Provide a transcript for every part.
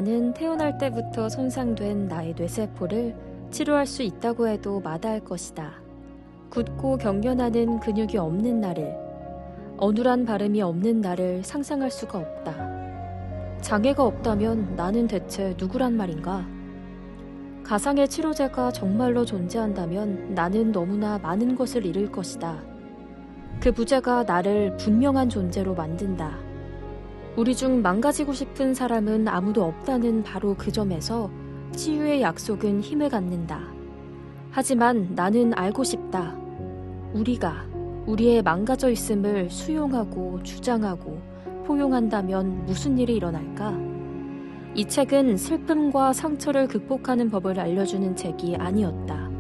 나는 태어날 때부터 손상된 나의 뇌세포를 치료할 수 있다고 해도 마다할 것이다. 굳고 경련하는 근육이 없는 나를, 어눌한 발음이 없는 나를 상상할 수가 없다. 장애가 없다면 나는 대체 누구란 말인가? 가상의 치료제가 정말로 존재한다면 나는 너무나 많은 것을 잃을 것이다. 그 부재가 나를 분명한 존재로 만든다. 우리 중 망가지고 싶은 사람은 아무도 없다는 바로 그 점에서 치유의 약속은 힘을 갖는다. 하지만 나는 알고 싶다. 우리가 우리의 망가져 있음을 수용하고 주장하고 포용한다면 무슨 일이 일어날까? 이 책은 슬픔과 상처를 극복하는 법을 알려주는 책이 아니었다.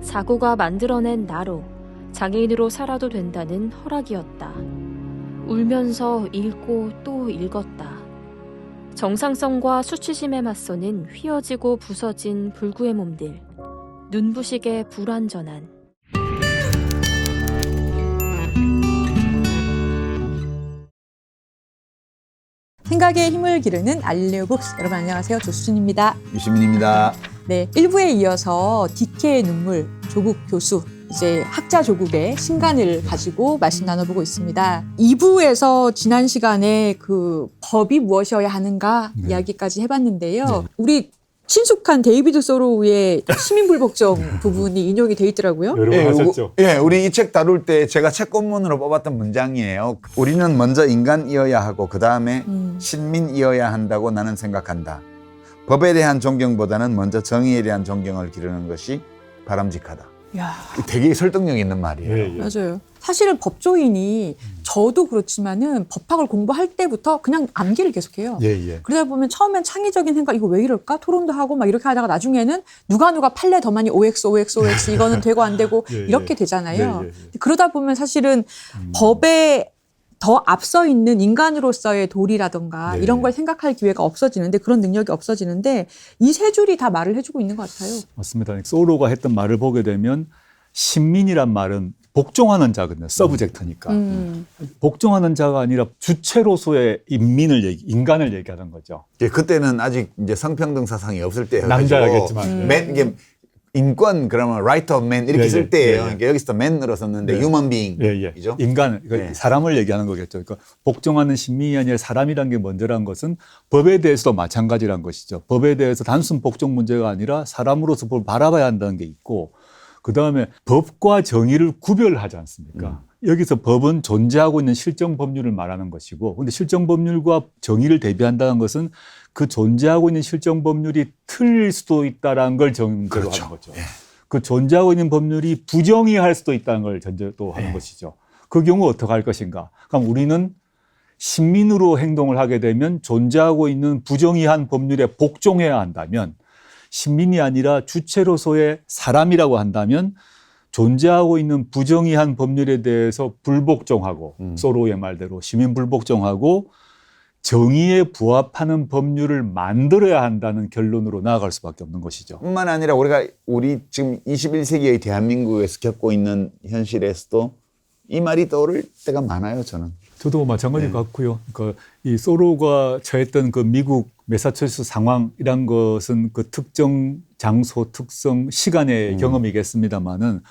사고가 만들어낸 나로 장애인으로 살아도 된다는 허락이었다. 울면서 읽고 또 읽었다. 정상성과 수치심에 맞서는 휘어지고 부서진 불구의 몸들. 눈부시게 불완전한. 생각의 힘을 기르는 알레오북스. 여러분 안녕하세요. 조수진입니다. 유시민입니다. 네, 1부에 이어서 디케의 눈물, 조국 교수, 이제 학자 조국의 신간을 가지고 말씀 나눠보고 있습니다. 2부에서 지난 시간에 그 법이 무엇이어야 하는가 이야기까지 해봤는데요. 우리 친숙한 데이비드 소로우의 시민불복종 부분이 인용이 돼 있더라고요. 여러 번 하셨죠. 우리 이 책 다룰 때 제가 책본문으로 뽑았던 문장이에요. 우리는 먼저 인간이어야 하고 그 다음에 신민이어야 한다고 나는 생각한다. 법에 대한 존경보다는 먼저 정의에 대한 존경을 기르는 것이 바람직하다. 야, 되게 설득력 있는 말이에요. 예, 예. 맞아요. 사실은 법조인이 저도 그렇지만은 법학을 공부할 때부터 그냥 암기를 계속해요. 예, 예. 그러다 보면 처음엔 창의적인 생각, 이거 왜 이럴까? 토론도 하고 막 이렇게 하다가 나중에는 누가 판례 더 많이 OX 이거는 되고 안 되고 예, 예. 이렇게 되잖아요. 예, 예. 그러다 보면 사실은 법에 더 앞서 있는 인간으로서의 도리라던가 네. 이런 걸 생각할 기회가 없어지는데, 그런 능력이 없어지는데 이 세 줄이 다 말을 해주고 있는 것 같아요. 맞습니다. 소로가 했던 말을 보게 되면 신민이란 말은 복종하는 자거든요. 서브젝트니까. 복종하는 자가 아니라 주체로서의 인간을 얘기하는 거죠. 그때는 아직 이제 성평등 사상이 없을 때예요. 남자겠지만. 이게 인권 그러면 right of man 이렇게 예, 쓸 예, 때예요. 예, 예. 그러니까 여기서 man으로 썼는데 네. human being 예, 예. 이죠. 인간, 네. 사람을 얘기하는 거겠죠. 그러니까 복종하는 신민이 아니라 사람이라는 게 먼저란 것은 법에 대해서도 마찬가지란 것이죠. 법에 대해서 단순 복종 문제가 아니라 사람으로서 뭘 바라봐야 한다는 게 있고, 그 다음에 법과 정의를 구별하지 않습니까? 여기서 법은 존재하고 있는 실정 법률을 말하는 것이고, 근데 실정 법률과 정의를 대비한다는 것은 그 존재하고 있는 실정 법률이 틀릴 수도 있다는 걸 전제로 그렇죠. 하는 거죠. 예. 그 존재하고 있는 법률이 부정의할 수도 있다는 걸 전제로 하는 것이죠. 그 경우 어떻게 할 것인가? 그럼 우리는 신민으로 행동을 하게 되면 존재하고 있는 부정의한 법률에 복종해야 한다면, 신민이 아니라 주체로서의 사람이라고 한다면 존재하고 있는 부정의한 법률에 대해서 불복종하고, 소로의 말대로 시민 불복종하고 정의에 부합하는 법률을 만들어야 한다는 결론으로 나아갈 수밖에 없는 것이죠. 뿐만 아니라 우리 지금 21세기의 대한민국에서 겪고 있는 현실에서도 이 말이 떠오를 때가 많아요, 저는. 저도 마찬가지 같고요. 그러니까 이 소로가 처했던 그 미국 매사추세츠 상황이란 것은 그 특정 장소, 특성, 시간의 경험이겠습니다만은,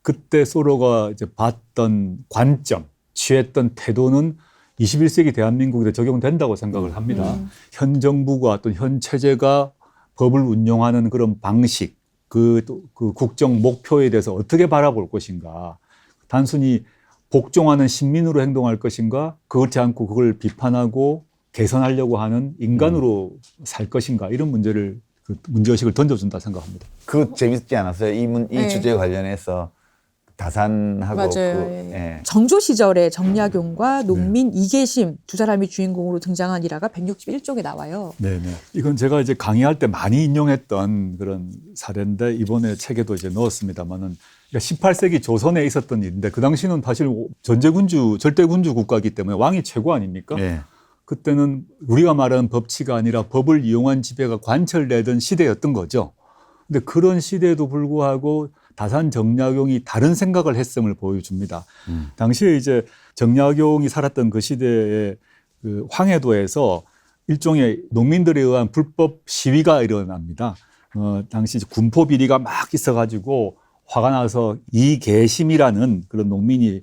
그때 소로가 이제 봤던 관점, 취했던 태도는 21세기 대한민국에 적용된다고 생각을 합니다. 현 정부가 또 현 체제가 법을 운용하는 그런 방식, 그 국정 목표에 대해서 어떻게 바라볼 것인가. 단순히 복종하는 신민으로 행동할 것인가, 그렇지 않고 그걸 비판하고 개선하려고 하는 인간으로 살 것인가, 이런 문제의식을 던져준다 생각합니다. 그거 재밌지 않았어요? 이 네. 주제 관련해서 다산하고 맞아요. 예. 정조 시절에 정약용과 농민 이계심 두 사람이 주인공으로 등장한 일화가 161쪽에 나와요. 네네. 이건 제가 이제 강의할 때 많이 인용했던 그런 사례인데, 이번에 책에도 이제 넣었습니다만은, 18세기 조선에 있었던 일인데, 그 당시는 사실 절대군주 국가이기 때문에 왕이 최고 아닙니까? 예. 그때는 우리가 말하는 법치가 아니라 법을 이용한 지배가 관철되던 시대였던 거죠. 근데 그런 시대에도 불구하고 다산 정약용이 다른 생각을 했음을 보여줍니다. 당시에 이제 정약용이 살았던 그 시대에 그 황해도에서 일종의 농민들에 의한 불법 시위가 일어납니다. 당시 군포 비리가 막 있어가지고 화가 나서 이계심이라는 그런 농민이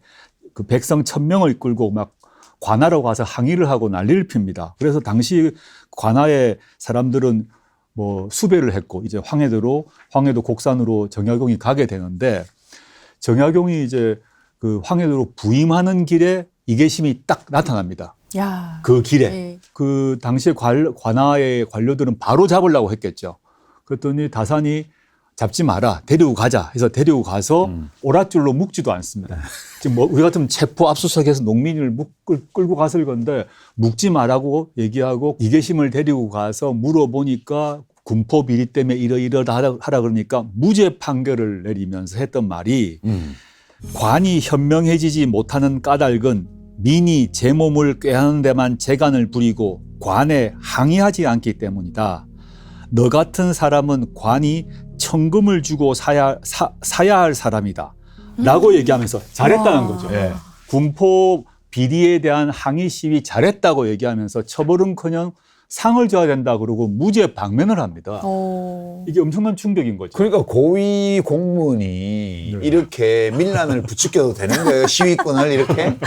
그 백성 1,000명을 이끌고 막 관하로 가서 항의를 하고 난리를 핍니다. 그래서 당시 관하의 사람들은 뭐 수배를 했고 이제 황해도 곡산으로 정약용이 가게 되는데 정약용이 이제 그 황해도로 부임하는 길에 이계심이 딱 나타납니다. 야. 그 길에. 네. 그 당시에 관아의 관료들은 바로 잡으려고 했겠죠. 그랬더니 다산이 잡지 마라, 데리고 가자 해서 데리고 가서 오랏줄로 묶지도 않습니다. 지금 뭐 우리 같으면 체포 압수수색해서 농민을 끌고 갔을 건데 묶지 마라고 얘기하고 이계심을 데리고 가서 물어보니까 군포 비리 때문에 이러하라 그러니까 무죄 판결을 내리면서 했던 말이 관이 현명해지지 못하는 까닭은 민이 제 몸을 꾀하는 데만 재간을 부리고 관에 항의하지 않기 때문이다. 너 같은 사람은 관이 천금을 주고 사야 할 사람이다. 라고 얘기하면서 잘했다는 거죠. 예. 군포 비리에 대한 항의 시위 잘했다고 얘기하면서 처벌은커녕 상을 줘야 된다 그러고 무죄 방면을 합니다. 이게 엄청난 충격인 거죠. 그러니까 고위 공무원이 네. 이렇게 밀란을 부추겨도 되는 거예요. 시위꾼을 이렇게.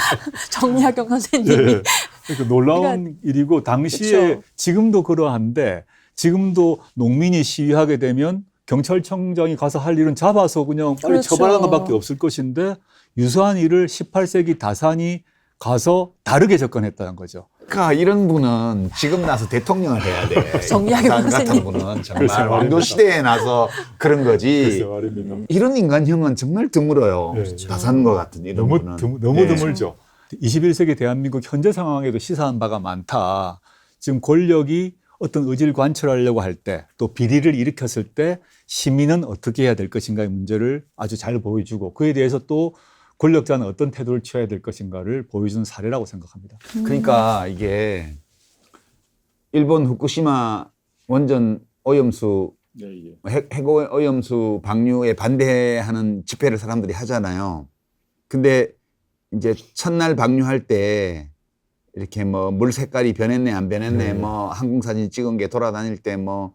정약용 선생님이. 네. 그러니까 놀라운 일이고 당시에 그쵸. 지금도 그러한데 지금도 농민이 시위하게 되면 경찰청장이 가서 할 일은 잡아서 그냥 빨리 그렇죠. 처벌하는 것밖에 없을 것인데 유사한 일을 18세기 다산이 가서 다르게 접근했다는 거죠. 그러니까 이런 분은 지금 나서 대통령을 해야 돼. 정약용 다산 같은 선생님. 분은 글쎄 정말 말입니다. 왕조 시대에 나서 그런 거지. 글쎄 말입니다. 이런 인간형은 정말 드물어요. 그렇죠. 다산과 같은 이런 분은. 너무 네. 드물죠. 21세기 대한민국 현재 상황에도 시사한 바가 많다. 지금 권력이 어떤 의지를 관철하려고 할 때 또 비리를 일으켰을 때 시민은 어떻게 해야 될 것인가의 문제를 아주 잘 보여주고 그에 대해서 또 권력자는 어떤 태도를 취해야 될 것인가를 보여주는 사례라고 생각합니다. 그러니까 이게 일본 후쿠시마 원전 오염수 해고 오염수 방류에 반대하는 집회를 사람들이 하잖아요. 근데 이제 첫날 방류할 때 이렇게 뭐 물 색깔이 변했네 안 변했네 뭐 항공사진 찍은 게 돌아다닐 때 뭐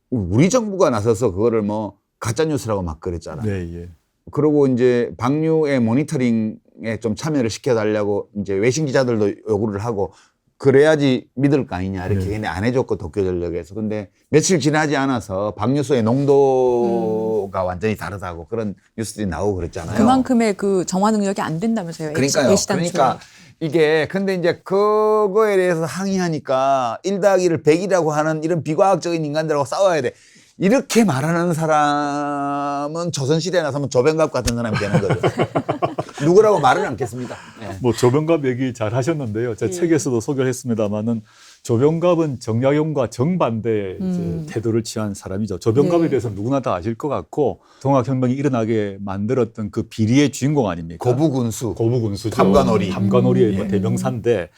우리 정부가 나서서 그거를 뭐 가짜 뉴스라고 막 그랬잖아요. 네, 예. 그리고 이제 방류의 모니터링에 좀 참여를 시켜달라고 이제 외신 기자들도 요구를 하고 그래야지 믿을 거 아니냐 이렇게 근데 안 해줬고 도쿄전력에서 근데 며칠 지나지 않아서 방류수의 농도가 완전히 다르다고 그런 뉴스들이 나오고 그랬잖아요. 그만큼의 그 정화 능력이 안 된다면서요. 그러니까요. H단추에. 그러니까 이게 근데 이제 그거에 대해서 항의하니까 1+1을 100이라고 하는 이런 비과학적인 인간들하고 싸워야 돼. 이렇게 말하는 사람은 조선시대에 나서면 조병갑 같은 사람이 되는 거죠. 누구라고 말을 않겠습니다. 네. 뭐 조병갑 얘기 잘 하셨는데요. 제 책에서도 소개를 했습니다마는 조병갑은 정약용과 정반대의 이제 태도를 취한 사람이죠. 조병갑에 네. 대해서 누구나 다 아실 것 같고 동학혁명이 일어나게 만들었던 그 비리의 주인공 아닙니까? 고부군수. 고부군수죠. 탐관오리. 탐관오리의 뭐 대명사인데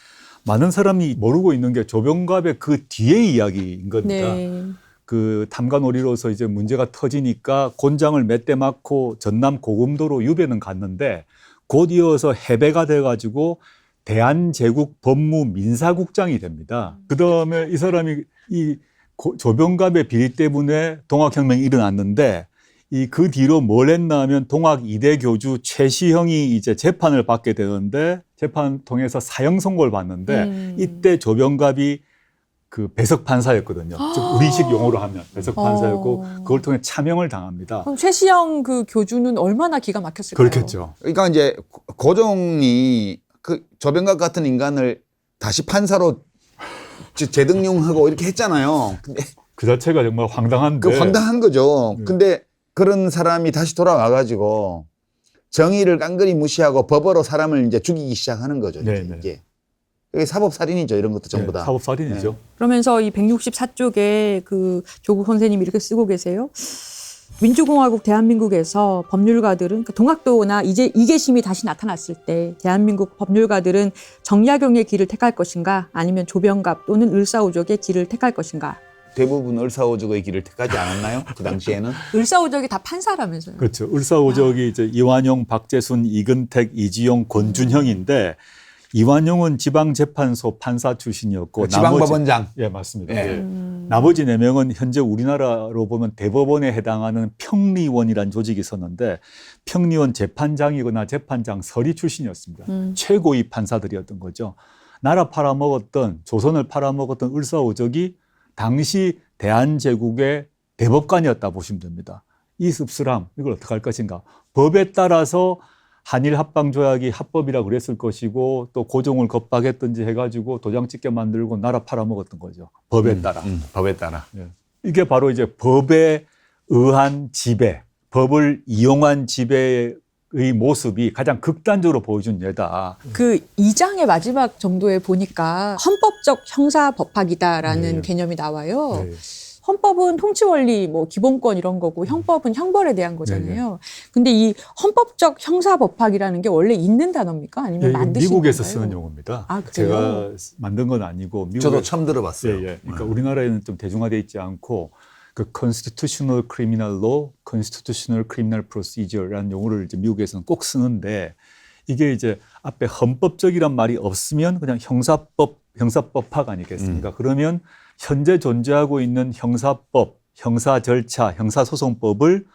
많은 사람이 모르고 있는 게 조병갑의 그 뒤의 이야기인 겁니다. 네. 그 탐관오리로서 이제 문제가 터지니까 곤장을 몇 대 맞고 전남 고금도로 유배는 갔는데 곧 이어서 해배가 돼가지고 대한제국 법무민사국장이 됩니다. 그 다음에 이 사람이 이 조병갑의 비리 때문에 동학혁명이 일어났는데 그 뒤로 뭘 했나 하면 동학 2대 교주 최시형이 이제 재판을 받게 되는데 재판 통해서 사형 선고를 받는데 이때 조병갑이 그 배석 판사였거든요. 즉 우리식 용어로 하면 배석 판사였고 그걸 통해 차명을 당합니다. 그럼 최시영 그 교주는 얼마나 기가 막혔을까요? 그렇겠죠. 그러니까 이제 고종이 그 조병갑 같은 인간을 다시 판사로 재등용하고 이렇게 했잖아요. 근데 그 자체가 정말 황당한데. 그 황당한 거죠. 네. 근데 그런 사람이 다시 돌아와가지고 정의를 깡그리 무시하고 법으로 사람을 이제 죽이기 시작하는 거죠. 네, 네. 이게. 이게 사법살인이죠. 이런 것도 전부 네, 다. 사법살인이죠. 그러면서 이 164쪽에 그 조국 선생님이 이렇게 쓰고 계세요. 민주공화국 대한민국에서 법률가들은 그러니까 동학도나 이제 이계심이 다시 나타났을 때 대한민국 법률가들은 정약용의 길을 택할 것인가 아니면 조병갑 또는 을사오적의 길을 택할 것인가. 대부분 을사오적의 길을 택하지 않았나요? 그 당시에는? 을사오적이 다 판사라면서요. 그렇죠. 을사오적이 이제 이완용, 박재순, 이근택, 이지용, 권준형인데 이완용은 지방재판소 판사 출신이었고 지방법원장. 예, 맞습니다. 예. 예. 나머지 4명은 현재 우리나라로 보면 대법원에 해당하는 평리원이라는 조직이 있었는데 평리원 재판장이거나 재판장 서리 출신이었습니다. 최고위 판사들이었던 거죠. 나라 팔아먹었던 조선을 팔아먹었던 을사오적이 당시 대한제국의 대법관이었다 보시면 됩니다. 이 씁쓸함 이걸 어떻게 할 것인가. 법에 따라서 한일 합방조약이 합법이라고 그랬을 것이고 또 고종을 겁박했든지 해가지고 도장 찍게 만들고 나라 팔아먹었던 거죠. 법에 따라. 법에 따라. 예. 이게 바로 이제 법에 의한 지배, 법을 이용한 지배의 모습이 가장 극단적으로 보여준 예다. 그 2장의 마지막 정도에 보니까 헌법적 형사법학이다라는 네. 개념이 나와요. 네. 헌법은 통치 원리, 뭐 기본권 이런 거고 형법은 형벌에 대한 거잖아요. 근데 이 헌법적 형사법학이라는 게 원래 있는 단어입니까? 아니면 예, 만드신 미국에서 건가요? 쓰는 용어입니다. 아, 그래요? 제가 만든 건 아니고 저도 처음 들어봤어요. 예, 예. 그러니까 우리나라에는 좀 대중화되어 있지 않고 그 constitutional criminal law, constitutional criminal procedure라는 용어를 이제 미국에서는 꼭 쓰는데 이게 이제 앞에 헌법적이란 말이 없으면 그냥 형사법학 아니겠습니까? 그러면 현재 존재하고 있는 형사법, 형사 절차, 형사소송법을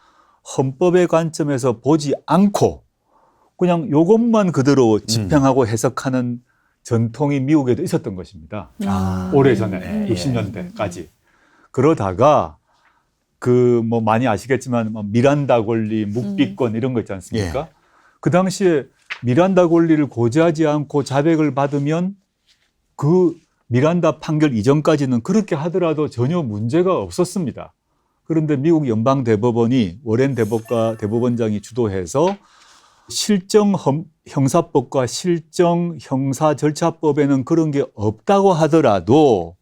헌법의 관점에서 보지 않고 그냥 이것만 그대로 집행하고 해석하는 전통이 미국에도 있었던 것입니다. 오래전에 60년대까지. 그러다가 그 뭐 많이 아시겠지만 미란다 권리, 묵비권 이런 거 있지 않습니까? 그 당시에 미란다 권리를 고지하지 않고 자백을 받으면 그 미란다 판결 이전까지는 그렇게 하더라도 전혀 문제가 없었습니다. 그런데 미국 연방대법원이 워렌 대법원장이 주도해서 실정 형사법과 실정 형사절차법에는 그런 게 없다고 하더라도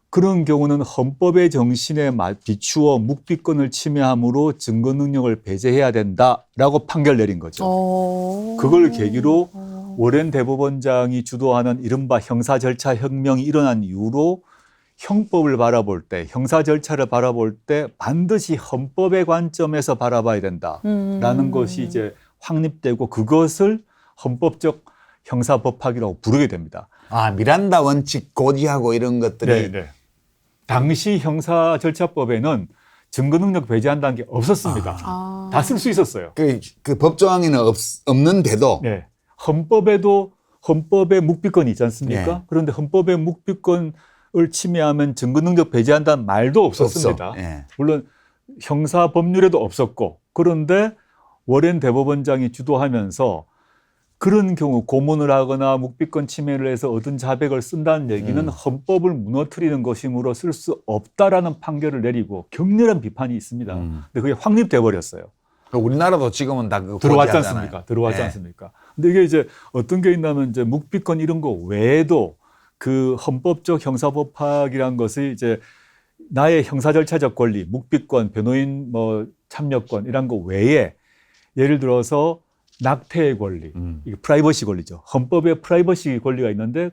그런 경우는 헌법의 정신에 비추어 묵비권을 침해함으로 증거 능력을 배제해야 된다라고 판결 내린 거죠. 그걸 계기로 워렌 대법원장이 주도하는 이른바 형사절차 혁명이 일어난 이후로 형법을 바라볼 때, 형사 절차를 바라볼 때 반드시 헌법의 관점에서 바라봐야 된다라는 것이 이제 확립되고 그것을 헌법적 형사법학이라고 부르게 됩니다. 아, 미란다 원칙 고지하고 이런 것들이 당시 형사절차법에는 증거능력 배제한다는 게 없었습니다. 다 쓸 수 있었어요. 그 법조항에는 없는데도 네. 헌법에 묵비권이 있지 않습니까? 네. 그런데 헌법의 묵비권을 침해하면 증거능력 배제한다는 말도 없었습니다. 네. 물론 형사법률에도 없었고 그런데 워렌 대법원장이 주도하면서 그런 경우 고문을 하거나 묵비권 침해를 해서 얻은 자백을 쓴다는 얘기는 헌법을 무너뜨리는 것이므로 쓸 수 없다라는 판결을 내리고 격렬한 비판이 있습니다. 근데 그게 확립돼 버렸어요. 우리나라도 지금은 다 그거 들어왔지 고지하잖아요. 않습니까? 들어왔지 네. 않습니까? 근데 이게 이제 어떤 게 있냐면 이제 묵비권 이런 거 외에도 그 헌법적 형사법학이란 것이 이제 나의 형사절차적 권리, 묵비권, 변호인 뭐 참여권 이런 거 외에 예를 들어서 낙태의 권리, 이게 프라이버시 권리죠. 헌법에 프라이버시 권리가 있는데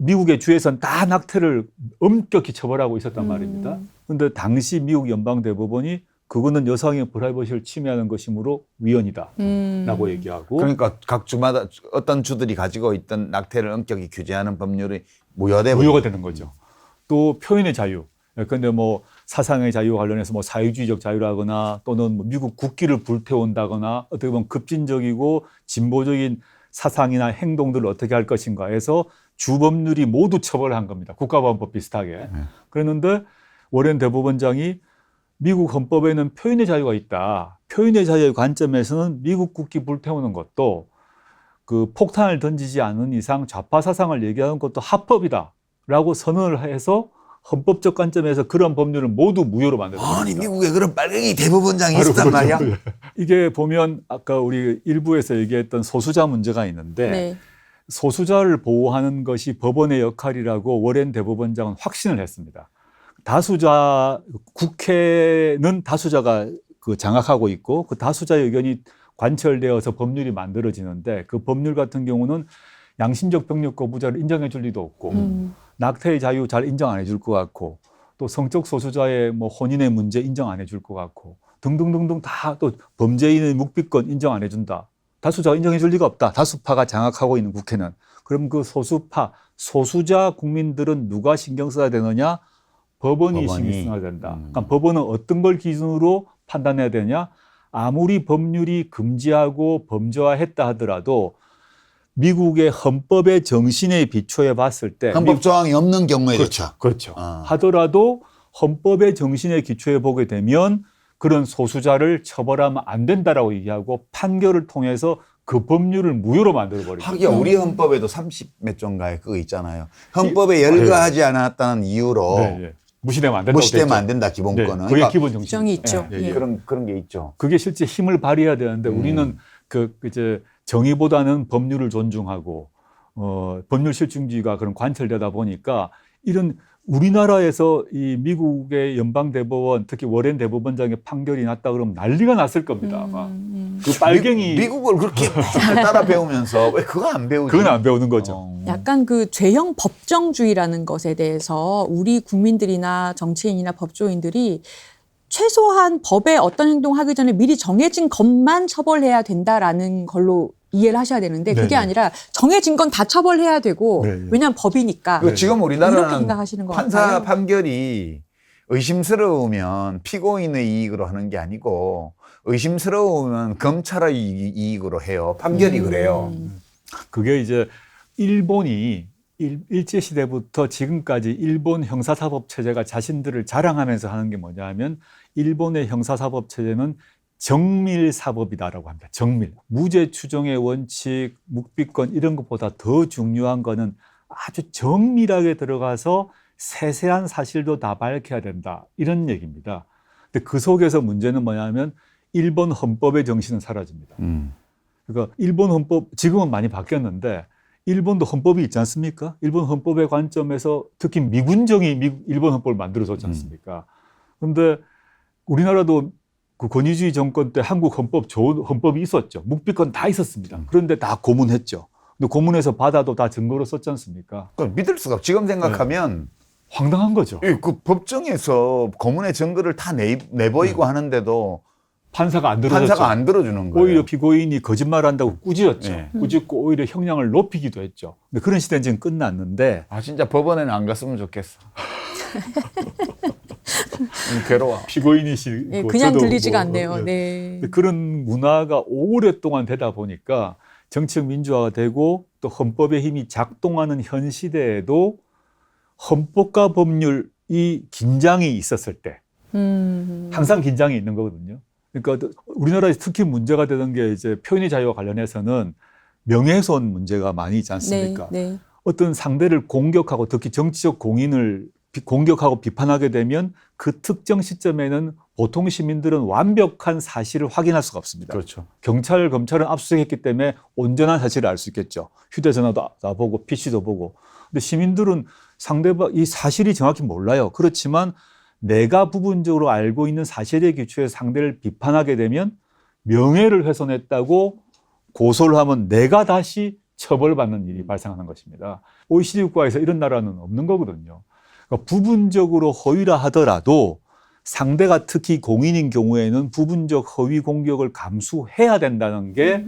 미국의 주에서는 다 낙태를 엄격히 처벌하고 있었단 말입니다. 그런데 당시 미국 연방대법원이 그거는 여성의 프라이버시를 침해하는 것이므로 위헌이다라고 얘기하고 그러니까 각 주마다 어떤 주들이 가지고 있던 낙태를 엄격히 규제하는 법률이 무효가 되는 거죠. 또 표현의 자유. 그런데 뭐 사상의 자유 관련해서 뭐 사회주의적 자유라거나 또는 뭐 미국 국기를 불태운다거나 어떻게 보면 급진적이고 진보적인 사상이나 행동들을 어떻게 할 것인가 해서 주법률이 모두 처벌한 겁니다. 국가보안법 비슷하게. 그랬는데 워렌 대법원장이 미국 헌법에는 표현의 자유가 있다. 표현의 자유의 관점에서는 미국 국기 불태우는 것도 그 폭탄을 던지지 않는 이상 좌파 사상을 얘기하는 것도 합법이다라고 선언을 해서 헌법적 관점에서 그런 법률을 모두 무효로 만들었습니다. 아니 미국에 그런 빨갱이 대법원장이 있었단 말이야. 이게 보면 아까 우리 일부에서 얘기했던 소수자 문제가 있는데 네. 소수자를 보호하는 것이 법원의 역할이라고 워렌 대법원장은 확신을 했습니다. 국회는 다수자가 그 장악하고 있고 그 다수자의 의견이 관철되어서 법률이 만들어지는데 그 법률 같은 경우는 양심적 병력 거부자를 인정해 줄 리도 없고 낙태의 자유 잘 인정 안 해줄 것 같고 또 성적 소수자의 뭐 혼인의 문제 인정 안 해줄 것 같고 등등등등 다 또 범죄인의 묵비권 인정 안 해준다. 다수자가 인정해 줄 리가 없다. 다수파가 장악하고 있는 국회는. 그럼 그 소수파, 소수자 국민들은 누가 신경 써야 되느냐? 법원이 신경 써야 된다. 그러니까 법원은 어떤 걸 기준으로 판단해야 되냐? 아무리 법률이 금지하고 범죄화했다 하더라도 미국의 헌법의 정신에 비추어 봤을 때 헌법 조항이 없는 경우에 그렇죠. 그렇죠. 하더라도 헌법의 정신에 기초해 보게 되면 그런 소수자를 처벌하면 안 된다라고 얘기하고 판결을 통해서 그 법률을 무효로 만들어버리고. 하기야 우리 헌법에도 30몇 조인가에 그거 있잖아요. 헌법에 열거하지 않았다는 이유로 무시되면 안 된다. 무시되면 안 된다 기본권은. 그게 기본 정신. 규정이 있죠. 그런 게 있죠. 그게 실제 힘을 발휘해야 되는데 우리는 이제 정의보다는 법률을 존중하고 법률 실증주의가 그런 관철되다 보니까 이런 우리나라에서 이 미국의 연방 대법원 특히 워렌 대법원장의 판결이 났다 그러면 난리가 났을 겁니다. 아마. 그 빨갱이 미국을 그렇게 따라 배우면서 왜 그거 안 배우지? 그건 안 배우는 거죠. 약간 그 죄형 법정주의라는 것에 대해서 우리 국민들이나 정치인이나 법조인들이 최소한 법에 어떤 행동하기 전에 미리 정해진 것만 처벌해야 된다라는 걸로 이해를 하셔야 되는데 그게 아니라 정해진 건 다 처벌해야 되고 왜냐하면 법이니까. 지금 이렇게 우리나라는 생각하시는 것 판사 같아요. 판결이 의심스러우면 피고인의 이익으로 하는 게 아니고 의심스러우면 검찰의 이익으로 해요. 판결이 그래요. 그게 이제 일본이 일제시대부터 지금까지 일본 형사사법 체제가 자신들을 자랑하면서 하는 게 뭐냐 하면 일본의 형사사법 체제는 정밀사법이다라고 합니다. 정밀. 무죄 추정의 원칙, 묵비권 이런 것보다 더 중요한 거는 아주 정밀하게 들어가서 세세한 사실도 다 밝혀야 된다. 이런 얘기입니다. 근데 그 속에서 문제는 뭐냐면 일본 헌법의 정신은 사라집니다. 그러니까 일본 헌법 지금은 많이 바뀌었는데 일본도 헌법이 있지 않습니까? 일본 헌법의 관점에서 특히 미군정이 일본 헌법을 만들어줬지 않습니까? 그런데 우리나라도 그 권위주의 정권 때 한국 헌법 좋은 헌법이 있었죠. 묵비권 다 있었습니다. 그런데 다 고문했죠. 근데 고문해서 받아도 다 증거로 썼지 않습니까? 믿을 수가 없고 지금 생각하면 황당한 거죠. 그 법정에서 고문의 증거를 다 내보이고 하는데도 판사가 안 들어주는 거예요. 오히려 피고인이 거짓말한다고 꾸짖었죠. 꾸짖고 오히려 형량을 높이기도 했죠. 근데 그런 시대는 지금 끝났는데 진짜 법원에는 안 갔으면 좋겠어. 괴로워. 피고인이시고 그냥 들리지가 않네요. 네. 그런 문화가 오랫동안 되다 보니까 정치적 민주화가 되고 또 헌법의 힘이 작동하는 현 시대에도 헌법과 법률이 긴장이 있었을 때 항상 긴장이 있는 거거든요. 그러니까 우리나라에서 특히 문제가 되는 게 이제 표현의 자유와 관련해서는 명예훼손 문제가 많이 있지 않습니까? 네. 어떤 상대를 공격하고 특히 정치적 공인을 공격하고 비판하게 되면 그 특정 시점에는 보통 시민들은 완벽한 사실을 확인할 수가 없습니다. 그렇죠. 경찰, 검찰은 압수수색했기 때문에 온전한 사실을 알 수 있겠죠. 휴대전화도 다 보고 PC도 보고. 근데 시민들은 상대방 이 사실이 정확히 몰라요. 그렇지만 내가 부분적으로 알고 있는 사실에 기초해서 상대를 비판하게 되면 명예를 훼손했다고 고소를 하면 내가 다시 처벌받는 일이 발생하는 것입니다. OECD 국가에서 이런 나라는 없는 거거든요. 그러니까 부분적으로 허위라 하더라도 상대가 특히 공인인 경우에는 부분적 허위 공격을 감수해야 된다는 게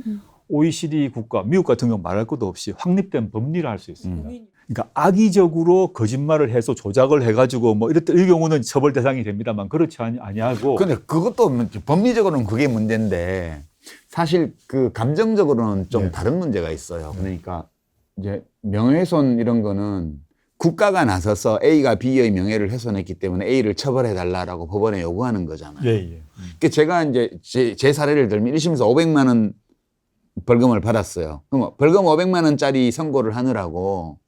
OECD 국가, 미국 같은 경우 말할 것도 없이 확립된 법리를 할 수 있습니다. 그러니까 악의적으로 거짓말을 해서 조작을 해가지고 뭐 이 경우는 처벌 대상이 됩니다만 그렇지 아니하고. 근데 그것도 법리적으로는 그게 문제인데 사실 그 감정적으로는 좀 다른 문제가 있어요. 그러니까 이제 명예훼손 이런 거는 국가가 나서서 A가 B의 명예를 훼손했기 때문에 A를 처벌해달라고 법원에 요구하는 거잖아요. 그러니까 제가 이제 제 사례를 들면 1심에서 500만 원 벌금을 받았어요. 그럼 벌금 500만 원짜리 선고를 하느라고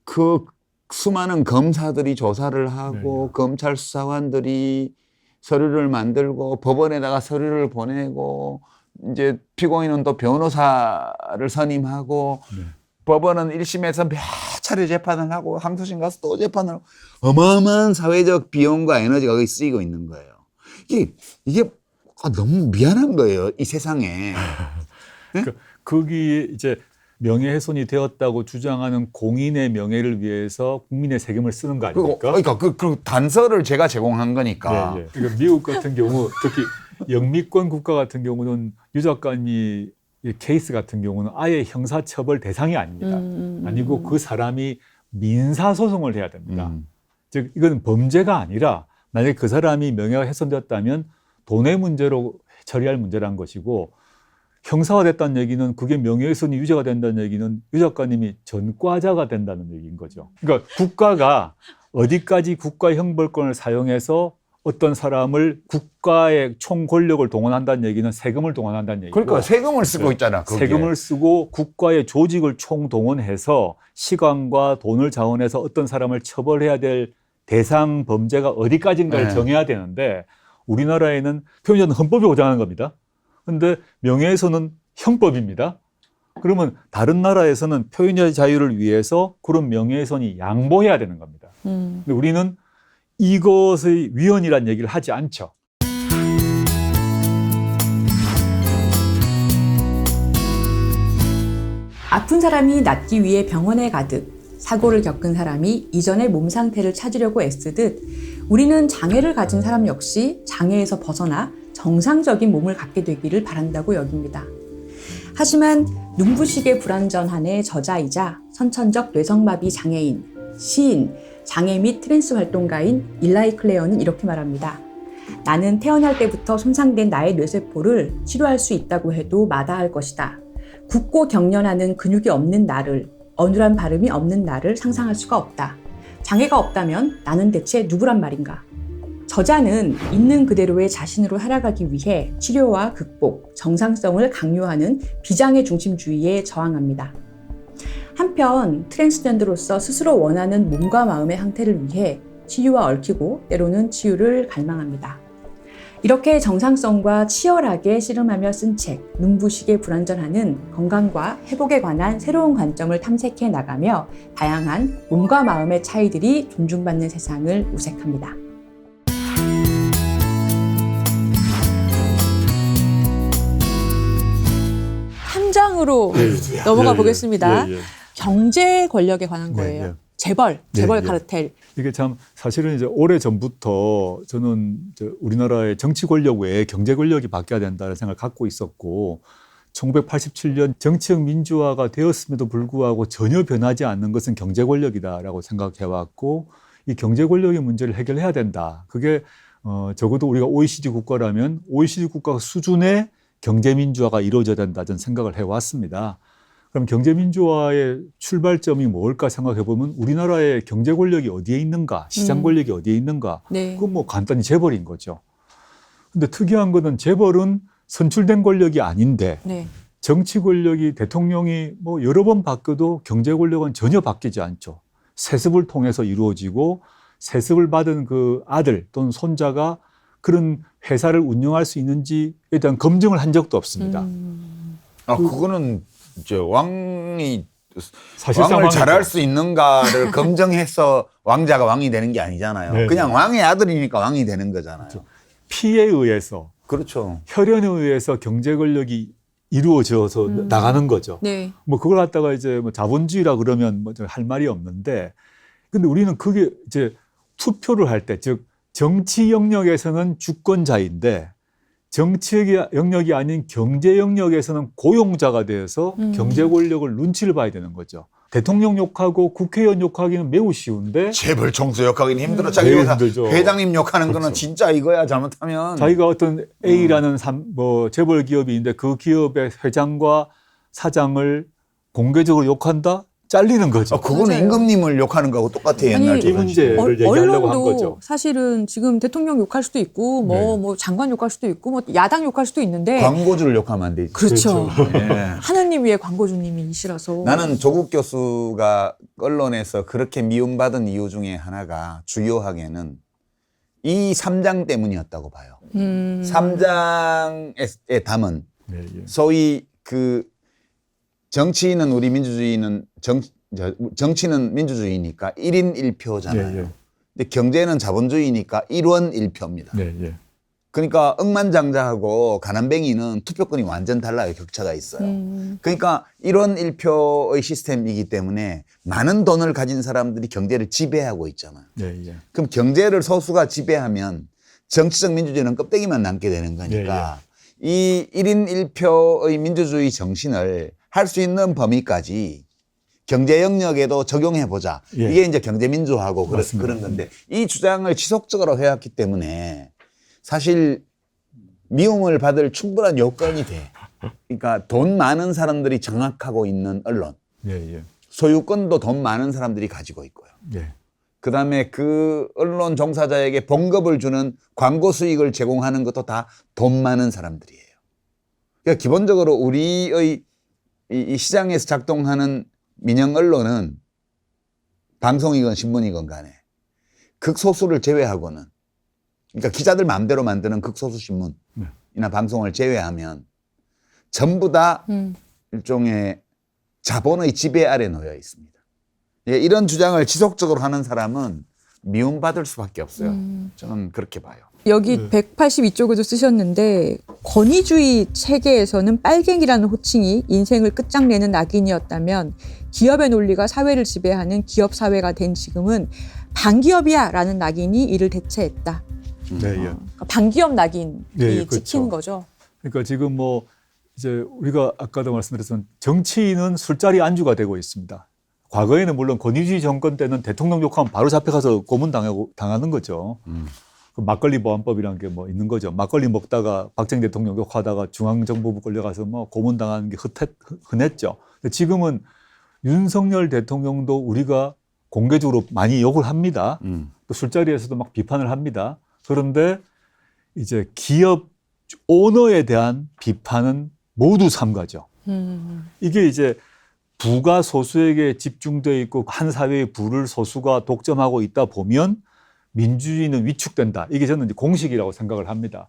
그 수많은 검사들이 조사를 하고 검찰 수사관들이 서류를 만들고 법원에다가 서류를 보내고 이제 피고인은 또 변호사를 선임하고 법원은 1심에서 몇 차례 재판을 하고 항소심 가서 또 재판을 하고 어마어마한 사회적 비용과 에너지가 거기 쓰이고 있는 거예요. 이게 너무 미안한 거예요. 이 세상에. 네? 거기 이제 명예훼손이 되었다고 주장하는 공인의 명예를 위해서 국민의 세금을 쓰는 거 아닙니까? 그러니까 그 단서를 제가 제공한 거니까. 그러니까 미국 같은 경우 특히 영미권 국가 같은 경우는 유 작가님이 이 케이스 같은 경우는 아예 형사처벌 대상이 아닙니다. 아니고 그 사람이 민사소송을 해야 됩니다. 즉 이건 범죄가 아니라 만약에 그 사람이 명예가 훼손되었다면 돈의 문제로 처리할 문제란 것이고, 형사화됐다는 얘기는 그게 명예훼손이 유죄가 된다는 얘기는 유 작가님이 전과자가 된다는 얘기인 거죠. 그러니까 국가가 어디까지 국가 형벌권을 사용해서 어떤 사람을 국가의 총 권력을 동원한다는 얘기는 세금을 동원한다는 얘기고, 그러니까 세금을 쓰고 있잖아. 거기에. 세금을 쓰고 국가의 조직을 총동원해서 시간과 돈을 자원해서 어떤 사람을 처벌해야 될 대상 범죄가 어디까지인가를 네. 정해야 되는데, 우리나라에는 표현자는 헌법이 보장하는 겁니다. 그런데 명예훼손은 형법입니다. 그러면 다른 나라에서는 표현의 자유를 위해서 그런 명예훼손이 양보해야 되는 겁니다. 근데 우리는 이것의 위헌이라는 얘기를 하지 않죠. 아픈 사람이 낫기 위해 병원에 가듯 사고를 겪은 사람이 이전의 몸 상태를 찾으려고 애쓰듯 우리는 장애를 가진 사람 역시 장애에서 벗어나 정상적인 몸을 갖게 되기를 바란다고 여깁니다. 하지만 눈부시게 불완전한의 저자이자 선천적 뇌성마비 장애인, 시인, 장애 및 트랜스 활동가인 일라이 클레어는 이렇게 말합니다. 나는 태어날 때부터 손상된 나의 뇌세포를 치료할 수 있다고 해도 마다할 것이다. 굳고 경련하는 근육이 없는 나를, 어눌한 발음이 없는 나를 상상할 수가 없다. 장애가 없다면 나는 대체 누구란 말인가? 저자는 있는 그대로의 자신으로 살아가기 위해 치료와 극복, 정상성을 강요하는 비장애 중심주의에 저항합니다. 한편 트랜스젠더로서 스스로 원하는 몸과 마음의 상태를 위해 치유와 얽히고 때로는 치유를 갈망합니다. 이렇게 정상성과 치열하게 씨름하며 쓴 책 눈부시게 불완전하는 건강과 회복에 관한 새로운 관점을 탐색해 나가며 다양한 몸과 마음의 차이들이 존중받는 세상을 우색합니다. 한 장으로 넘어가 보겠습니다. 경제 권력에 관한 거예요. 재벌 카르텔. 이게 참 사실은 이제 오래 전부터 저는 우리나라의 정치 권력 외에 경제 권력이 바뀌어야 된다는 생각을 갖고 있었고, 1987년 정치적 민주화가 되었음에도 불구하고 전혀 변하지 않는 것은 경제 권력이다라고 생각해왔고, 이 경제 권력의 문제를 해결해야 된다. 그게 적어도 우리가 OECD 국가라면 OECD 국가 수준의 경제 민주화가 이루어져야 된다 저는 생각을 해왔습니다. 그럼 경제 민주화의 출발점이 뭘까 생각해 보면 우리나라의 경제 권력이 어디에 있는가, 시장 권력이 어디에 있는가, 네. 그건 뭐 간단히 재벌인 거죠. 근데 특이한 거는 재벌은 선출된 권력이 아닌데 네. 정치 권력이 대통령이 뭐 여러 번 바뀌어도 경제 권력은 전혀 바뀌지 않죠. 세습을 통해서 이루어지고 세습을 받은 그 아들 또는 손자가 그런 회사를 운영할 수 있는지에 대한 검증을 한 적도 없습니다. 그거는 이제 왕을 사실상 잘할 수 있는가를 검증해서 왕자가 왕이 되는 게 아니잖아요. 네. 그냥 왕의 아들이니까 왕이 되는 거잖아요. 그렇죠. 피에 의해서, 그렇죠. 혈연에 의해서 경제 권력이 이루어져서 나가는 거죠. 네. 뭐 그걸 갖다가 이제 뭐 자본주의라 그러면 뭐 할 말이 없는데, 근데 우리는 그게 이제 투표를 할 때, 즉 정치 영역에서는 주권자인데 정치 영역이 아닌 경제 영역에서는 고용자가 되어서 경제 권력을 눈치를 봐야 되는 거죠. 대통령 욕하고 국회의원 욕하기는 매우 쉬운데 재벌 총수 욕하기는 힘들어. 자기 매우 회사 힘들죠. 회장님 욕하는 그렇죠. 거는 진짜 이거야 잘못하면. 자기가 어떤 A라는 뭐 재벌 기업이 있는데 그 기업의 회장과 사장을 공개적으로 욕한다? 잘리는 거죠. 그거는 맞아요. 임금님을 욕하는 거하고 똑같아요. 아니, 옛날 이 문제를 얘기하려고 한 거죠. 사실은 지금 대통령 욕할 수도 있고 뭐 장관 욕할 수도 있고 뭐 야당 욕할 수도 있는데 광고주를 욕하면 안 되지. 그렇죠. 예. 하느님 위에 광고주님이시라서 나는 조국 교수가 언론에서 그렇게 미움받은 이유 중에 하나가 주요하게는 이 3장 때문이었다고 봐요. 3장에 담은 네, 예. 소위 그 정치인은 우리 민주주의는 정치는 민주주의니까 1인 1표잖아요. 예, 예. 근데 경제는 자본주의니까 1원 1표입니다. 네, 예. 그러니까 억만장자하고 가난뱅이는 투표권이 완전 달라요. 격차가 있어요. 그러니까 1원 1표의 시스템이기 때문에 많은 돈을 가진 사람들이 경제를 지배하고 있잖아요. 네, 예. 그럼 경제를 소수가 지배하면 정치적 민주주의는 껍데기만 남게 되는 거니까 이 1인 1표의 민주주의 정신을 할 수 있는 범위까지 경제 영역에도 적용해 보자. 예. 이게 이제 경제민주화하고 맞습니다. 그런 건데 이 주장을 지속적으로 해왔기 때문에 사실 미움을 받을 충분한 요건이 돼. 그러니까 돈 많은 사람들이 장악하고 있는 언론, 예, 예. 소유권도 돈 많은 사람들이 가지고 있고요. 예. 그다음에 그 언론 종사자에게 봉급을 주는 광고 수익을 제공하는 것도 다 돈 많은 사람들이에요. 그러니까 기본적으로 우리의 이 시장에서 작동하는 민영 언론은 방송이건 신문이건 간에 극소수를 제외하고는, 그러니까 기자들 마음대로 만드는 극소수 신문이나 방송을 제외하면 전부 다 일종의 자본의 지배 아래 놓여 있습니다. 이런 주장을 지속적으로 하는 사람은 미움받을 수밖에 없어요. 저는 그렇게 봐요. 여기 182쪽에도 쓰셨는데 권위주의 체계에서는 빨갱이라는 호칭이 인생을 끝장내는 낙인이었다면 기업의 논리가 사회를 지배하는 기업 사회가 된 지금은 반기업이야 라는 낙인이 이를 대체했다. 네, 예. 그러니까 반기업 낙인이 네, 찍힌 그렇죠. 거죠. 그러니까 지금 뭐 이제 우리가 아까도 말씀드렸던 정치인은 술자리 안주가 되고 있습니다. 과거에는 물론 권위주의 정권 때는 대통령 욕하면 바로 잡혀가서 고문당하는 거죠. 그 막걸리 보안법이라는 게 뭐 있는 거죠. 막걸리 먹다가 박정희 대통령 욕하다가 중앙정보부 끌려가서 뭐 고문당하는 게 흔했죠. 근데 지금은 윤석열 대통령도 우리가 공개적으로 많이 욕을 합니다. 또 술자리에서도 막 비판을 합니다. 그런데 이제 기업 오너에 대한 비판은 모두 삼가죠. 이게 이제 부가 소수에게 집중되어 있고 한 사회의 부를 소수가 독점하고 있다 보면 민주주의는 위축된다. 이게 저는 이제 공식이라고 생각을 합니다.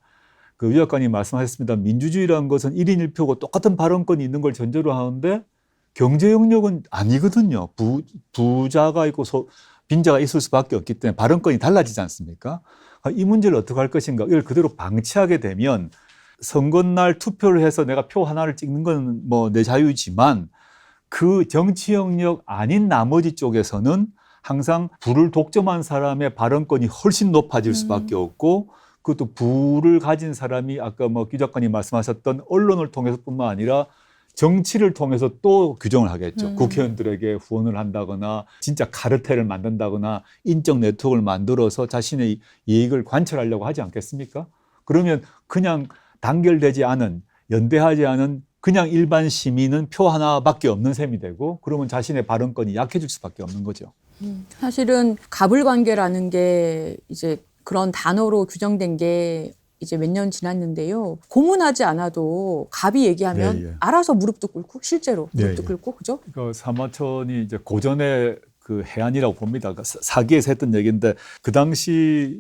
그 유 작가님 말씀하셨습니다. 민주주의라는 것은 1인 1표고 똑같은 발언권이 있는 걸 전제로 하는데 경제 영역은 아니거든요. 부자가 있고 빈자가 있을 수밖에 없기 때문에 발언권이 달라지지 않습니까? 이 문제를 어떻게 할 것인가. 이걸 그대로 방치하게 되면 선거날 투표를 해서 내가 표 하나를 찍는 건 뭐 내 자유지만 그 정치 영역 아닌 나머지 쪽에서는 항상 부를 독점한 사람의 발언권이 훨씬 높아질 수밖에 없고 그것도 부를 가진 사람이 아까 뭐 기 작가님 말씀하셨던 언론을 통해서뿐만 아니라 정치를 통해서 또 규정을 하겠죠. 국회의원들에게 후원을 한다거나 진짜 카르텔을 만든다거나 인적 네트워크를 만들어서 자신의 이익을 관철하려고 하지 않겠습니까? 그러면 그냥 단결되지 않은 연대하지 않은 그냥 일반 시민은 표 하나밖에 없는 셈이 되고 그러면 자신의 발언권이 약해질 수밖에 없는 거죠. 사실은 가불관계라는 게 이제 그런 단어로 규정된 게 이제 몇 년 지났는데요. 고문하지 않아도 갑이 얘기하면 예, 예. 알아서 무릎도 꿇고 실제로 무릎도 예, 예. 꿇고 그죠? 그러니까 사마천이 이제 고전의 그 해안이라고 봅니다. 그러니까 사기에서 했던 얘기인데 그 당시에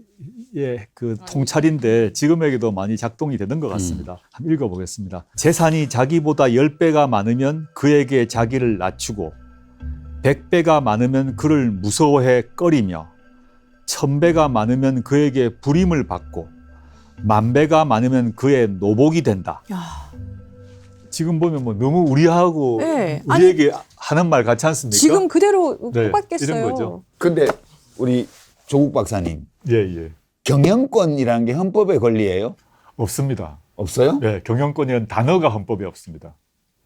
그 통찰인데 지금에게도 많이 작동이 되는 것 같습니다. 한번 읽어보겠습니다. 재산이 자기보다 10배가 많으면 그에게 자기를 낮추고 100배가 많으면 그를 무서워해 꺼리며 1000배가 많으면 그에게 불임을 받고 10,000배가 많으면 그의 노복이 된다. 야. 지금 보면 뭐 너무 우리하고 네. 우리에게 하는 말 같지 않습니까? 지금 그대로 네, 똑같겠어요. 이런 거죠. 근데 우리 조국 박사님, 예, 예. 경영권이라는 게 헌법의 권리예요? 없습니다. 없어요? 네, 경영권이라는 단어가 헌법에 없습니다.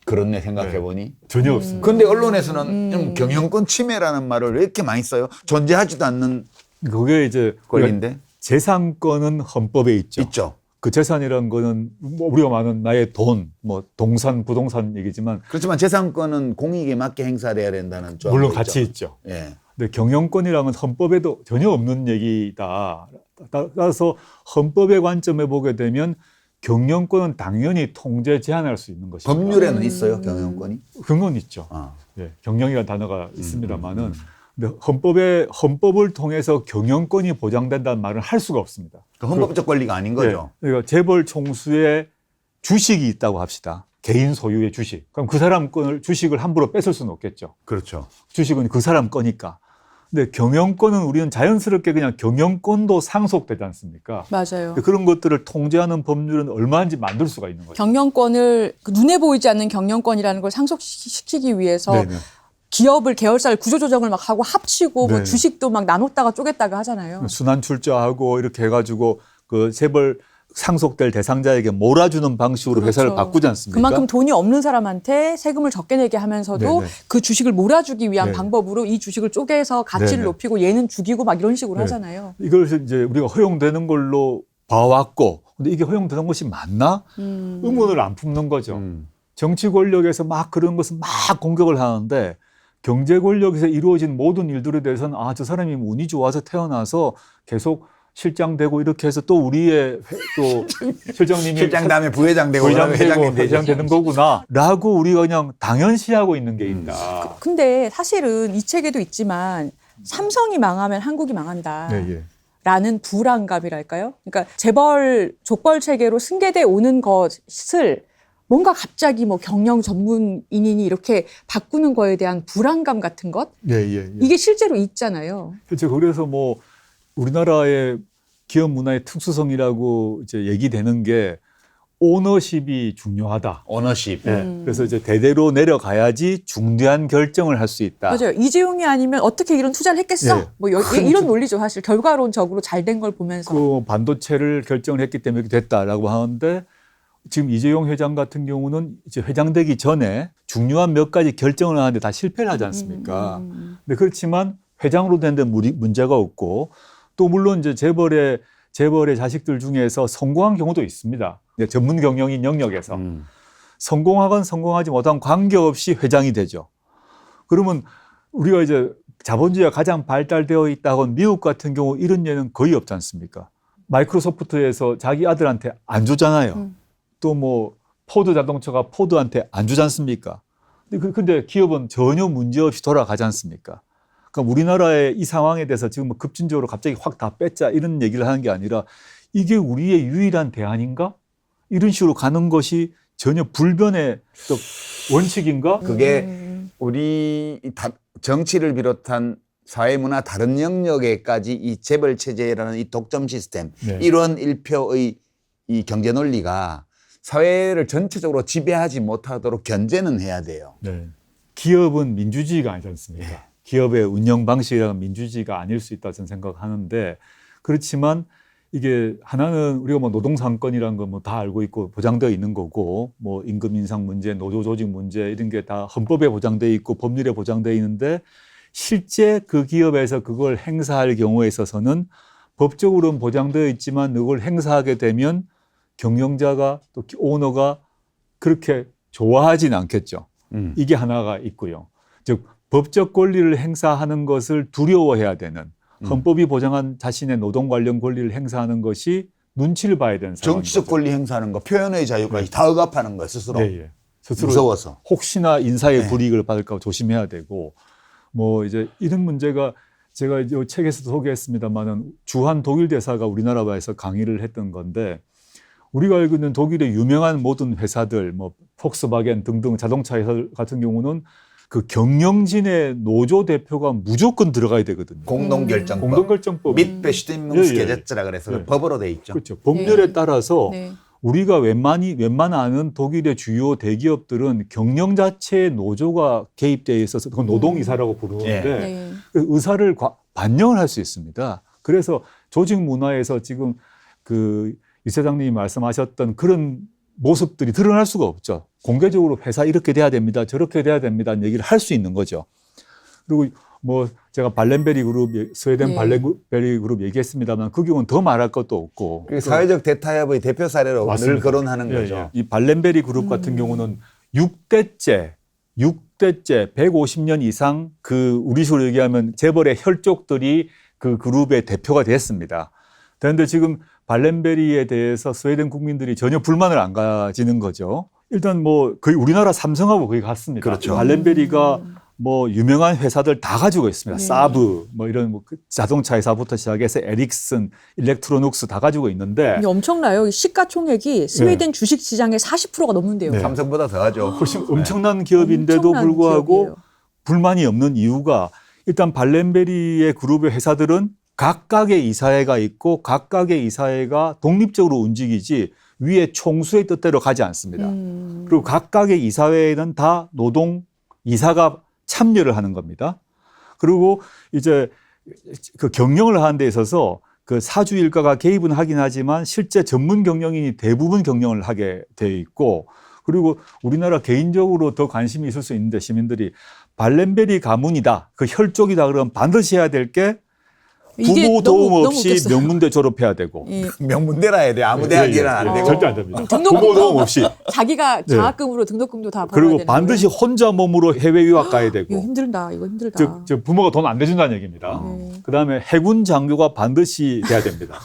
그렇네, 생각해보니. 전혀 없습니다. 근데 언론에서는 좀 경영권 침해라는 말을 왜 이렇게 많이 써요? 존재하지도 않는 그게 이제 권리인데? 재산권은 헌법에 있죠. 있죠. 그 재산이라는 거는 뭐 우리가 말하는 나의 돈, 뭐 동산, 부동산 얘기지만 그렇지만 재산권은 공익에 맞게 행사돼야 된다는 조항도 물론 있죠. 같이 있죠. 예. 근데 경영권이랑은 헌법에도 전혀 없는 얘기다. 따라서 헌법의 관점에 보게 되면 경영권은 당연히 통제 제한할 수 있는 것입니다. 법률에는 있어요, 경영권이? 그런 건 있죠. 아. 예, 경영이라는 단어가 있습니다만은 근데 헌법을 통해서 경영권이 보장된다는 말은 할 수가 없습니다. 그 헌법적 권리가 아닌 거죠. 예, 그러니까 재벌 총수의 주식이 있다고 합시다. 개인 소유의 주식. 그럼 그 사람 주식을 함부로 뺏을 수는 없겠죠. 그렇죠. 주식은 그 사람 거니까. 근데 경영권은 우리는 자연스럽게 그냥 경영권도 상속되지 않습니까? 맞아요. 그런 것들을 통제하는 법률은 얼마인지 만들 수가 있는 거죠. 경영권을 눈에 보이지 않는 경영권이라는 걸 상속시키기 위해서 네네. 기업을 계열사를 구조조정을 막 하고 합치고 뭐 네. 주식도 막 나눴다가 쪼갰다가 하잖아요. 순환 출자하고 이렇게 해가지고 그 재벌 상속될 대상자에게 몰아주는 방식으로 그렇죠. 회사를 바꾸지 않습니까? 그만큼 돈이 없는 사람한테 세금을 적게 내게 하면서도 네네. 그 주식을 몰아주기 위한 네. 방법으로 이 주식을 쪼개서 가치를 네네. 높이고 얘는 죽이고 막 이런 식으로 네. 하잖아요. 이걸 이제 우리가 허용되는 걸로 봐왔고, 근데 이게 허용되는 것이 맞나? 의문을 안 품는 거죠. 정치 권력에서 막 그런 것을 막 공격을 하는데 경제 권력에서 이루어진 모든 일들에 대해서는 저 사람이 운이 좋아서 태어나서 계속 실장되고 이렇게 해서 또 우리의 또 실장님이 실장 다음에 부회장 되고 회장 되는 거구나라고 우리가 그냥 당연시하고 있는 게 있다. 근데 사실은 이 책에도 있지만 삼성이 망하면 한국이 망한다. 네, 라는 불안감이랄까요? 그러니까 재벌 족벌 체계로 승계돼 오는 것을 뭔가 갑자기 뭐 경영 전문인이 이렇게 바꾸는 거에 대한 불안감 같은 것 이게 실제로 있잖아요. 그렇죠. 그래서 뭐 우리나라의 기업 문화의 특수성이라고 이제 얘기되는 게 오너십이 중요하다. 오너십. 네. 그래서 이제 대대로 내려가야지 중대한 결정을 할 수 있다. 맞아요. 이재용이 아니면 어떻게 이런 투자를 했겠어? 네. 뭐 이런 논리죠. 사실 결과론적으로 잘 된 걸 보면서. 그 반도체를 결정을 했기 때문에 이렇게 됐다라고 하는데 지금 이재용 회장 같은 경우는 이제 회장 되기 전에 중요한 몇 가지 결정을 하는데 다 실패를 하지 않습니까? 근데 그렇지만 회장으로 된 데 문제가 없고 또 물론 이제 재벌의 자식들 중에서 성공한 경우도 있습니다. 전문 경영인 영역에서 성공하건 성공하지 못한 관계없이 회장이 되죠. 그러면 우리가 이제 자본주의가 가장 발달되어 있다고 미국 같은 경우 이런 예는 거의 없지 않습니까? 마이크로소프트에서 자기 아들한테 안 주잖아요. 또 뭐 포드 자동차가 포드한테 안 주지 않습니까? 근데 기업은 전혀 문제없이 돌아가지 않습니까? 그러니까 우리나라의 이 상황에 대해서 지금 뭐 급진적으로 갑자기 확 다 뺐자 이런 얘기를 하는 게 아니라 이게 우리의 유일한 대안인가? 이런 식으로 가는 것이 전혀 불변의 원칙인가? 그게 우리 정치를 비롯한 사회문화 다른 영역에까지 이 재벌 체제라는 이 독점 시스템, 네. 이런 일표의 이 경제 논리가 사회를 전체적으로 지배하지 못하도록 견제는 해야 돼요. 네. 기업은 민주주의가 아니지 않습니까? 네. 기업의 운영 방식이라는 민주주의가 아닐 수 있다 저는 생각하는데 그렇지만 이게 하나는 우리가 뭐 노동상권이라는 건 뭐 다 알고 있고 보장되어 있는 거고 뭐 임금 인상 문제, 노조 조직 문제 이런 게 다 헌법에 보장되어 있고 법률에 보장되어 있는데 실제 그 기업에서 그걸 행사할 경우에 있어서는 법적으로는 보장되어 있지만 그걸 행사하게 되면 경영자가 또 오너가 그렇게 좋아하진 않겠죠. 이게 하나가 있고요. 즉 법적 권리를 행사하는 것을 두려워해야 되는 헌법이 보장한 자신의 노동 관련 권리를 행사하는 것이 눈치를 봐야 되는 상황인 정치적 거죠. 권리 행사하는 거, 표현의 자유까지 다 억압하는 거예요, 스스로. 네. 스스로 무서워서. 혹시나 인사의 네. 불이익을 받을까 조심해야 되고 뭐 이제 이런 문제가 제가 이 책에서도 소개했습니다만은 주한 독일 대사가 우리나라에서 강의를 했던 건데 우리가 알고 있는 독일의 유명한 모든 회사들 뭐 폭스바겐 등등 자동차 회사 같은 경우는 그 경영진의 노조 대표가 무조건 들어가야 되거든요. 공동결정법. 공동결정법. mitbestimmungsgesetz라 그래서 네. 법으로 돼 있죠. 그렇죠. 법률에 네. 따라서 네. 우리가 웬만하는 독일의 주요 대기업들은 경영 자체의 노조가 개입되어 있어서 그건 노동이사라고 부르는데 네. 그 의사를 반영을 할 수 있습니다. 그래서 조직 문화에서 지금 그 유 사장님이 말씀하셨던 그런 모습들이 드러날 수가 없죠. 공개적으로 회사 이렇게 돼야 됩니다. 저렇게 돼야 됩니다는 얘기를 할 수 있는 거죠. 그리고 뭐 제가 발렌베리 그룹, 스웨덴 네. 발렌베리 그룹 얘기했습니다만 그 경우는 더 말할 것도 없고. 그게 사회적 대타협의 대표 사례로 맞습니다. 늘 거론하는 예, 거죠. 예. 이 발렌베리 그룹 같은 경우는 6대째 150년 이상 그 우리식으로 얘기하면 재벌의 혈족들이 그 그룹의 대표가 됐습니다. 그런데 지금 발렌베리에 대해서 스웨덴 국민들이 전혀 불만을 안 가지는 거죠. 일단 뭐 거의 우리나라 삼성하고 거의 같습니다. 그렇죠. 발렌베리가 뭐 유명한 회사들 다 가지고 있습니다. 네. 사브 뭐 이런 뭐 자동차 회사부터 시작해서 에릭슨, 일렉트로닉스 다 가지고 있는데 이게 엄청나요. 시가총액이 스웨덴 주식 시장의 40%가 넘는데요. 네. 삼성보다 더 하죠. 훨씬 엄청난 기업인데도 엄청난 불구하고 기업이에요. 불만이 없는 이유가 일단 발렌베리의 그룹의 회사들은 각각의 이사회가 있고 각각의 이사회가 독립적으로 움직이지 위에 총수의 뜻대로 가지 않습니다. 그리고 각각의 이사회에는 다 노동 이사가 참여를 하는 겁니다. 그리고 이제 그 경영을 하는 데 있어서 그 사주 일가가 개입은 하긴 하지만 실제 전문 경영인이 대부분 경영을 하게 돼 있고, 그리고 우리나라 개인적으로 더 관심이 있을 수 있는데 시민들이 발렌베리 가문이다, 그 혈족이다 그러면 반드시 해야 될 게 부모 도움 없이 명문대 졸업해야 되고. 예. 명문대라 해야 돼. 아무 대학이라 안 되고. 절대 안 됩니다. 등록금도 부모 도움 없이. 자기가 장학금으로 등록금도 다 벌어야 그리고 되는 반드시 혼자 몸으로 해외 유학 가야 되고. 이거 힘들다. 이거 힘들다. 즉 부모가 돈 안 내준다는 얘기입니다. 그다음에 해군 장교가 반드시 돼야 됩니다.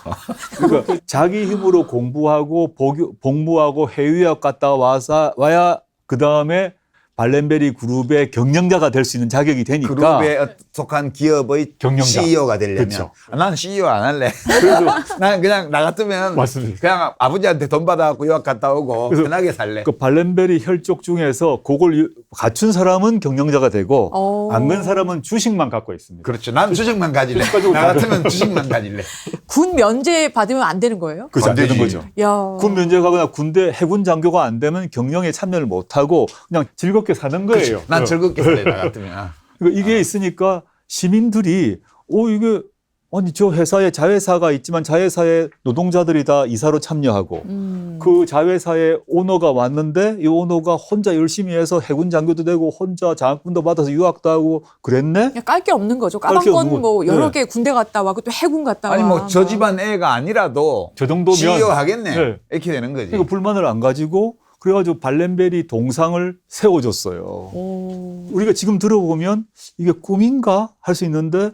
그러니까 자기 힘으로 공부하고 복무하고 해외 유학 갔다 와야 그다음에 발렌베리 그룹의 경영자가 될 수 있는 자격이 되니까. 그룹에 속한 기업의 경영자. CEO가 되려면. 그렇죠. 난 CEO 안 할래. 그래서 난 그냥 나 같으면 맞습니다. 그냥 아버지한테 돈 받아갖고 유학 갔다 오고 편하게 살래. 그 발렌베리 혈족 중에서 그걸 갖춘 사람은 경영자가 되고 안 간 사람은 주식만 갖고 있습니다. 그렇죠. 난 주식만 가질래. 나 같으면 주식만 가질래. 군 면제 받으면 안 되는 거예요? 그렇죠. 안 되는 되지. 거죠. 야. 군 면제가거나 군대 해군 장교가 안 되면 경영에 참여를 못 하고 그냥 즐겁게 사는 거예요. 난 즐겁게 살래. 나 같으면. 그러니까 이게 있으니까 시민들이 이게 아니 저 회사에 자회사가 있지만 자회사에 노동자들이 다 이사로 참여하고 그 자회사에 오너가 왔는데 이 오너가 혼자 열심히 해서 해군 장교도 되고 혼자 장학금도 받아서 유학도 하고 그랬네? 그냥 깔 게 없는 거죠. 깔게 없는 까방권 뭐 거죠. 여러 네. 개 군대 갔다 와고 또 해군 갔다 와. 아니 뭐 저 집안 애가 아니라도 저 정도면 CEO 하겠네. 네. 이렇게 되는 거지. 그러니까 불만을 안 가지고 그래가지고 발렌베리 동상을 세워줬어요. 오. 우리가 지금 들어보면 이게 꿈인가 할 수 있는데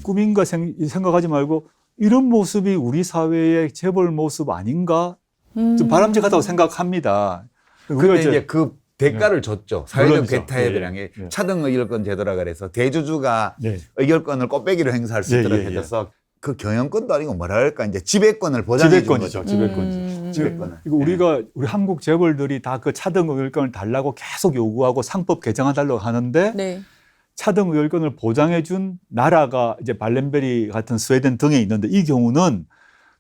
꿈인가 생각하지 말고 이런 모습이 우리 사회의 재벌 모습 아닌가 좀 바람직하다고 생각합니다. 근데 이제 그 대가를 줬죠. 사회적 물론이죠. 배타협이라는 게 예. 차등 의결권 제도라 그래서 대주주가 네. 의결권을 꽃배기로 행사할 수 있도록 예, 예, 예. 해줘서 그 경영권도 아니고 뭐라 할까 이제 지배권을 보장해 준 거죠. 지배권이죠. 지배권을. 이거 우리 한국 재벌들이 다 그 차등 의결권을 달라고 계속 요구하고 상법 개정해달라고 하는데 네. 차등 의결권을 보장해준 나라가 이제 발렌베리 같은 스웨덴 등에 있는데 이 경우는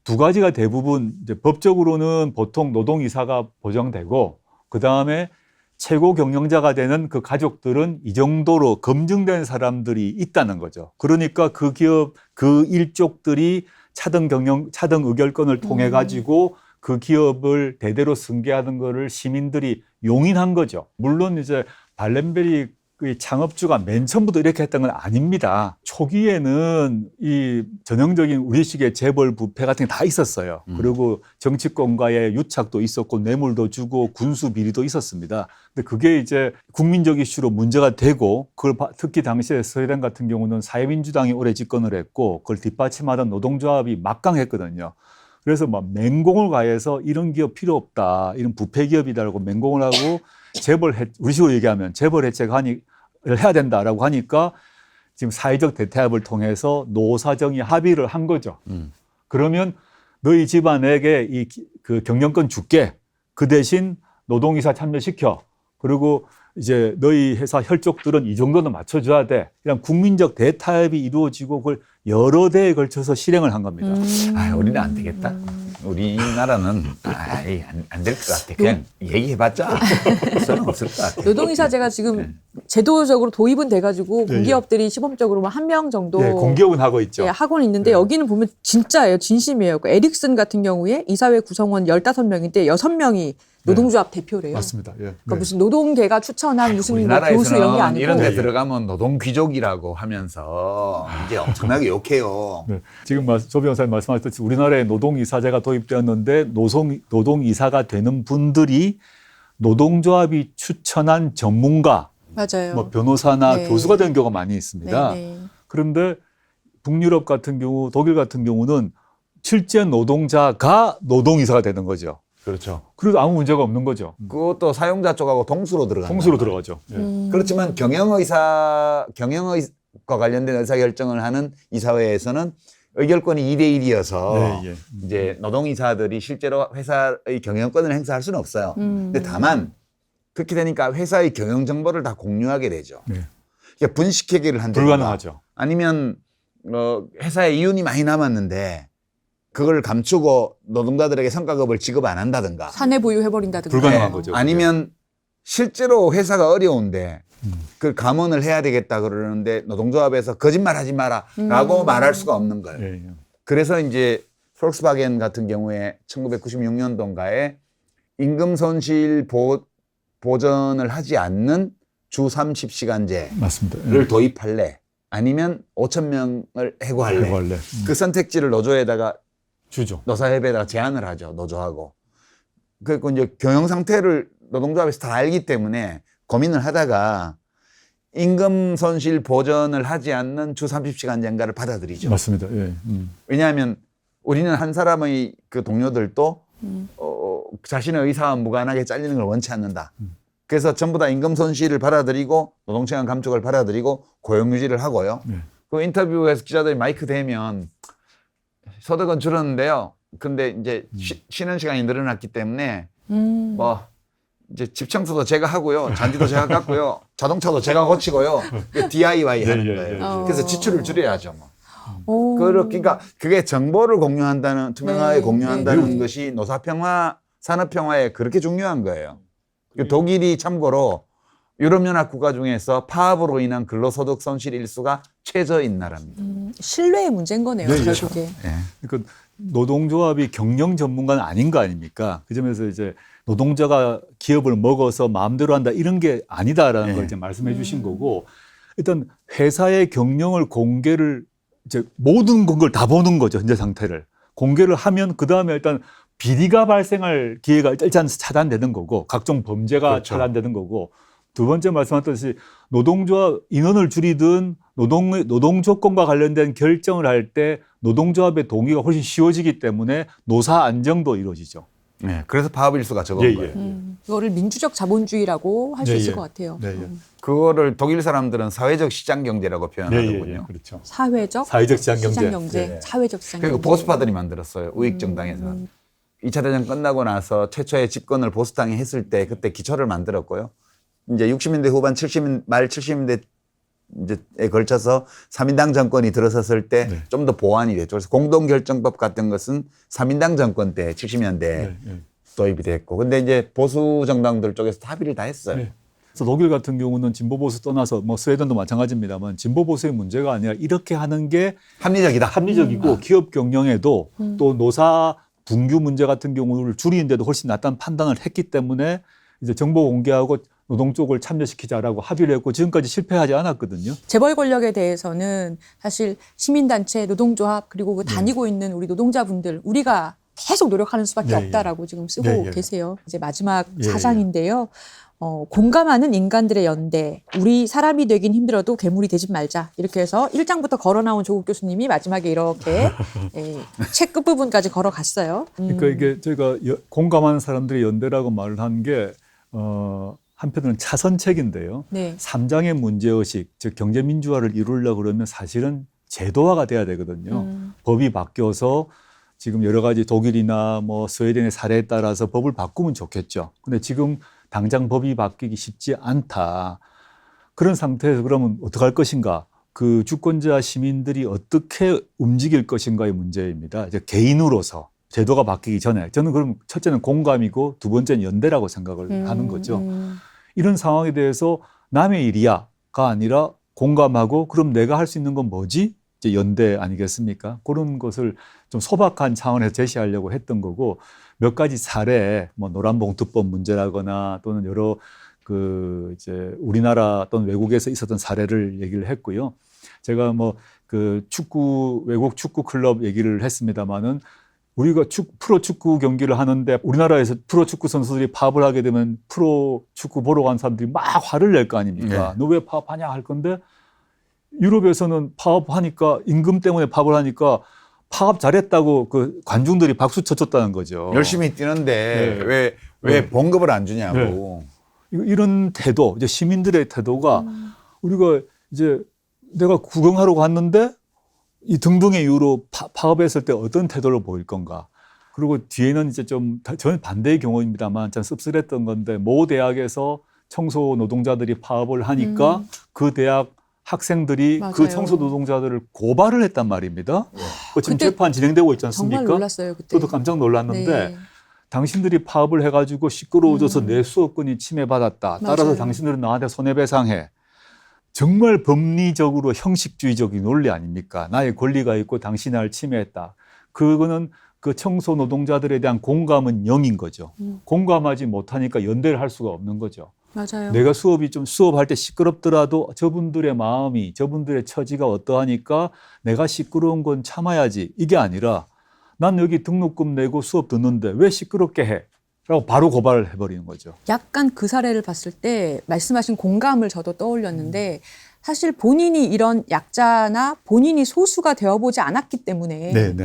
두 가지가 대부분 이제 법적으로는 보통 노동이사가 보장되고 그 다음에 최고 경영자가 되는 그 가족들은 이 정도로 검증된 사람들이 있다는 거죠. 그러니까 그 기업, 그 일족들이 차등 의결권을 통해 가지고 그 기업을 대대로 승계하는 거를 시민들이 용인한 거죠. 물론 이제 발렌베리 창업주가 맨 처음부터 이렇게 했던 건 아닙니다. 초기에는 이 전형적인 우리식의 재벌 부패 같은 게 다 있었어요. 그리고 정치권과의 유착도 있었고 뇌물도 주고 군수 비리도 있었습니다. 근데 그게 이제 국민적 이슈로 문제가 되고 그걸 특히 당시에 스웨덴 같은 경우는 사회민주당이 오래 집권을 했고 그걸 뒷받침하던 노동조합이 막강했거든요. 그래서 막 맹공을 가해서 이런 기업 필요 없다, 이런 부패 기업이다라고 맹공을 하고 우리식으로 얘기하면 재벌 해체를 해야 된다라고 하니까 지금 사회적 대타협을 통해서 노사정이 합의를 한 거죠. 그러면 너희 집안에게 그 경영권 줄게. 그 대신 노동이사 참여시켜. 그리고 이제 너희 회사 혈족들은 이 정도는 맞춰줘야 돼. 이런 국민적 대타협이 이루어지고 그걸 여러 대에 걸쳐서 실행을 한 겁니다. 우리는 안 되겠다. 우리나라는 안 될 것 같아. 그냥 얘기해봤자 소용없을 것 같아. 노동이사제가 지금 제도적으로 도입은 돼가지고 공기업들이 시범적으로 한 명 정도 네, 공기업은 하고 있죠. 하고는 있는데 여기는 보면 진짜예요. 진심이에요. 그 에릭슨 같은 경우에 이사회 구성원 15명인데 6명이 노동조합 대표래요. 맞습니다. 예. 그러니까 무슨 노동계가 추천한 무슨 뭐 교수 이런 게 우리나라에서는 아니고 이런 데 들어가면 노동귀족이라고 하면서 이제 엄청나게 욕해요. 네. 지금 조 변호사님 말씀하셨듯이 우리나라에 노동이사제가 도입되었는데 노동이사가 되는 분들이 노동조합이 추천한 전문가, 맞아요. 뭐 변호사나 네. 교수가 되는 경우가 많이 있습니다. 네. 그런데 북유럽 같은 경우, 독일 같은 경우는 실제 노동자가 노동이사가 되는 거죠. 그렇죠. 그래도 아무 문제가 없는 거죠. 그것도 사용자 쪽하고 동수로 들어간다. 통수로 들어가죠. 예. 그렇지만 경영과 관련된 의사결정을 하는 이사회에서는 의결권이 2대1이어서 네, 예. 이제 노동이사들이 실제로 회사의 경영권을 행사할 수는 없어요. 근데 다만 그렇게 되니까 회사의 경영 정보를 다 공유하게 되죠. 네. 그러니까 분식회계를 한다든가 불가능하죠. 아니면 회사에 이윤이 많이 남았는데 그걸 감추고 노동자들에게 성과급을 지급 안 한다든가 사내 보유해버린다든가. 불가능한 거죠. 아니면 실제로 회사가 어려운데 그걸 감원을 해야 되겠다 그러는데 노동조합에서 거짓말하지 마라 라고 말할 수가 없는 거예요. 예, 예. 그래서 이제 폭스바겐 같은 경우에 1996년도인가에 임금 손실 보전을 하지 않는 주 30시간제를 맞습니다. 도입할래? 아니면 5천 명을 해고할래? 해고할래. 그 선택지를 노조에다가 주죠. 노사협에다가 제안을 하죠. 노조하고. 그리고 이제 경영 상태를 노동조합에서 다 알기 때문에 고민을 하다가 임금 손실 보전을 하지 않는 주 30시간제인가를 받아들이죠. 맞습니다. 예. 왜냐하면 우리는 한 사람의 그 동료들도 자신의 의사와 무관하게 잘리는 걸 원치 않는다. 그래서 전부 다 임금 손실을 받아들이고 노동시간 감축을 받아들이고 고용 유지를 하고요. 네. 그 인터뷰에서 기자들이 마이크 대면 소득은 줄었는데요. 근데 이제 쉬는 시간이 늘어났기 때문에 뭐 이제 집 청소도 제가 하고요. 잔디도 제가 깎고요. 자동차도 제가 고치고요. DIY 하는 예, 거예요. 예, 예. 그래서 지출을 줄여야죠. 뭐. 오. 그러니까 그게 정보를 공유한다는 투명하게 네, 공유한다는 네. 것이 노사평화 산업평화에 그렇게 중요한 거예요. 독일이 참고로 유럽연합 국가 중에서 파업으로 인한 근로소득 손실 일수가 최저인 나라입니다. 신뢰의 문제인 거네요. 네, 결국에. 예. 그러니까 노동조합이 경영 전문가는 아닌 거 아닙니까? 그 점에서 이제 노동자가 기업을 먹어서 마음대로 한다 이런 게 아니다라는 네. 걸 이제 말씀해 주신 거고 일단 회사의 경영을 공개를 이제 모든 걸 다 보는 거죠. 현재 상태를. 공개를 하면 그다음에 일단 비리가 발생할 기회가 일단 차단되는 거고 각종 범죄가 그렇죠. 차단되는 거고 두 번째 말씀하셨듯이 노동조합 인원을 줄이든 노동 조건과 관련된 결정을 할 때 노동조합의 동의가 훨씬 쉬워지기 때문에 노사 안정도 이루어지죠. 네. 그래서 파업 일수가 적은 예, 거예요. 예. 이거를 민주적 자본주의라고 할 수 네, 있을 예. 것 같아요. 네, 예. 그거를 독일 사람들은 사회적 시장 경제라고 표현하더군요. 그렇죠. 사회적 시장 경제. 네. 사회적 시장 그리고 경제. 보수파들이 만들었어요. 우익 정당에서. 2차 대전 끝나고 나서 최초의 집권을 보수당이 했을 때 그때 기초를 만들었고요. 이제 60년대 후반 말 70년대 이제에 걸쳐서 3인당 정권이 들어섰을 때 좀 더 보완이 됐죠. 그래서 공동결정법 같은 것은 3인당 정권 때 70년대 도입이 됐고. 근데 이제 보수 정당들 쪽에서 합의를 다 했어요. 네. 그래서 독일 같은 경우는 진보 보수 떠나서 뭐 스웨덴도 마찬가지입니다만 진보 보수의 문제가 아니라 이렇게 하는 게 합리적이다. 합리적이고 기업 경영에도 또 노사 분규 문제 같은 경우를 줄이는데도 훨씬 낫다는 판단을 했기 때문에 이제 정보 공개하고 노동 쪽을 참여시키자라고 합의를 했고 지금까지 실패하지 않았거든요. 재벌 권력에 대해서는 사실 시민단체, 노동조합 그리고 그 다니고 있는 우리 노동자분들 우리가 계속 노력하는 수밖에 네, 없다라고 지금 쓰고 네, 예. 계세요. 이제 마지막 예, 사장인데요. 공감하는 인간들의 연대. 우리 사람이 되긴 힘들어도 괴물이 되지 말자. 이렇게 해서 1장부터 걸어 나온 조국 교수님이 마지막에 이렇게 책 끝부분까지 걸어갔어요. 그러니까 이게 저희가 공감하는 사람들의 연대라고 말을 한 게 한편으로는 차선책인데요. 네. 3장의 문제의식, 즉 경제민주화를 이루려고 그러면 사실은 제도화가 돼야 되거든요. 법이 바뀌어서 지금 여러 가지 독일이나 뭐 스웨덴의 사례에 따라서 법을 바꾸면 좋겠죠. 근데 지금 당장 법이 바뀌기 쉽지 않다. 그런 상태에서 그러면 어떻게 할 것인가? 그 주권자 시민들이 어떻게 움직일 것인가의 문제입니다. 이제 개인으로서 제도가 바뀌기 전에 저는 그럼 첫째는 공감이고 두 번째는 연대라고 생각을 하는 거죠. 이런 상황에 대해서 남의 일이야가 아니라 공감하고 그럼 내가 할 수 있는 건 뭐지? 이제 연대 아니겠습니까? 그런 것을 좀 소박한 차원에서 제시하려고 했던 거고 몇 가지 사례, 뭐 노란봉투법 문제라거나 또는 여러 그 이제 우리나라 또는 외국에서 있었던 사례를 얘기를 했고요. 제가 뭐 그 외국 축구 클럽 얘기를 했습니다마는 우리가 프로 축구 경기를 하는데 우리나라에서 프로 축구 선수들이 파업을 하게 되면 프로 축구 보러 간 사람들이 막 화를 낼 거 아닙니까? 네. 너 왜 파업하냐 할 건데 유럽에서는 파업하니까 임금 때문에 파업을 하니까 파업 잘했다고 그 관중들이 박수 쳐줬다는 거죠. 열심히 뛰는데 네. 왜 봉급을 안 주냐고. 이런 태도, 이제 시민들의 태도가 우리가 이제 내가 구경하러 갔는데 이 등등의 이유로 파업했을 때 어떤 태도를 보일 건가. 그리고 뒤에는 이제 좀 저는 반대의 경우입니다만 참 씁쓸했던 건데 모 대학에서 청소 노동자들이 파업을 하니까 그 대학 학생들이 맞아요. 그 청소 노동자들을 고발을 했단 말입니다. 그 지금 그때 재판 진행되고 있지 않습니까? 정말 놀랐어요 그때. 저도 깜짝 놀랐는데 네. 당신들이 파업을 해가지고 시끄러워져서 내 수업권이 침해받았다. 따라서 맞아요. 당신들은 나한테 손해배상해. 정말 법리적으로 형식주의적인 논리 아닙니까? 나의 권리가 있고 당신이 나를 침해했다. 그거는 그 청소 노동자들에 대한 공감은 0인 거죠. 공감하지 못하니까 연대를 할 수가 없는 거죠. 맞아요. 내가 수업할 때 시끄럽더라도 저분들의 마음이, 저분들의 처지가 어떠하니까 내가 시끄러운 건 참아야지. 이게 아니라 난 여기 등록금 내고 수업 듣는데 왜 시끄럽게 해? 라고 바로 고발을 해버리는 거죠. 약간 그 사례를 봤을 때 말씀하신 공감을 저도 떠올렸는데 사실 본인이 이런 약자나 본인이 소수가 되어보지 않았기 때문에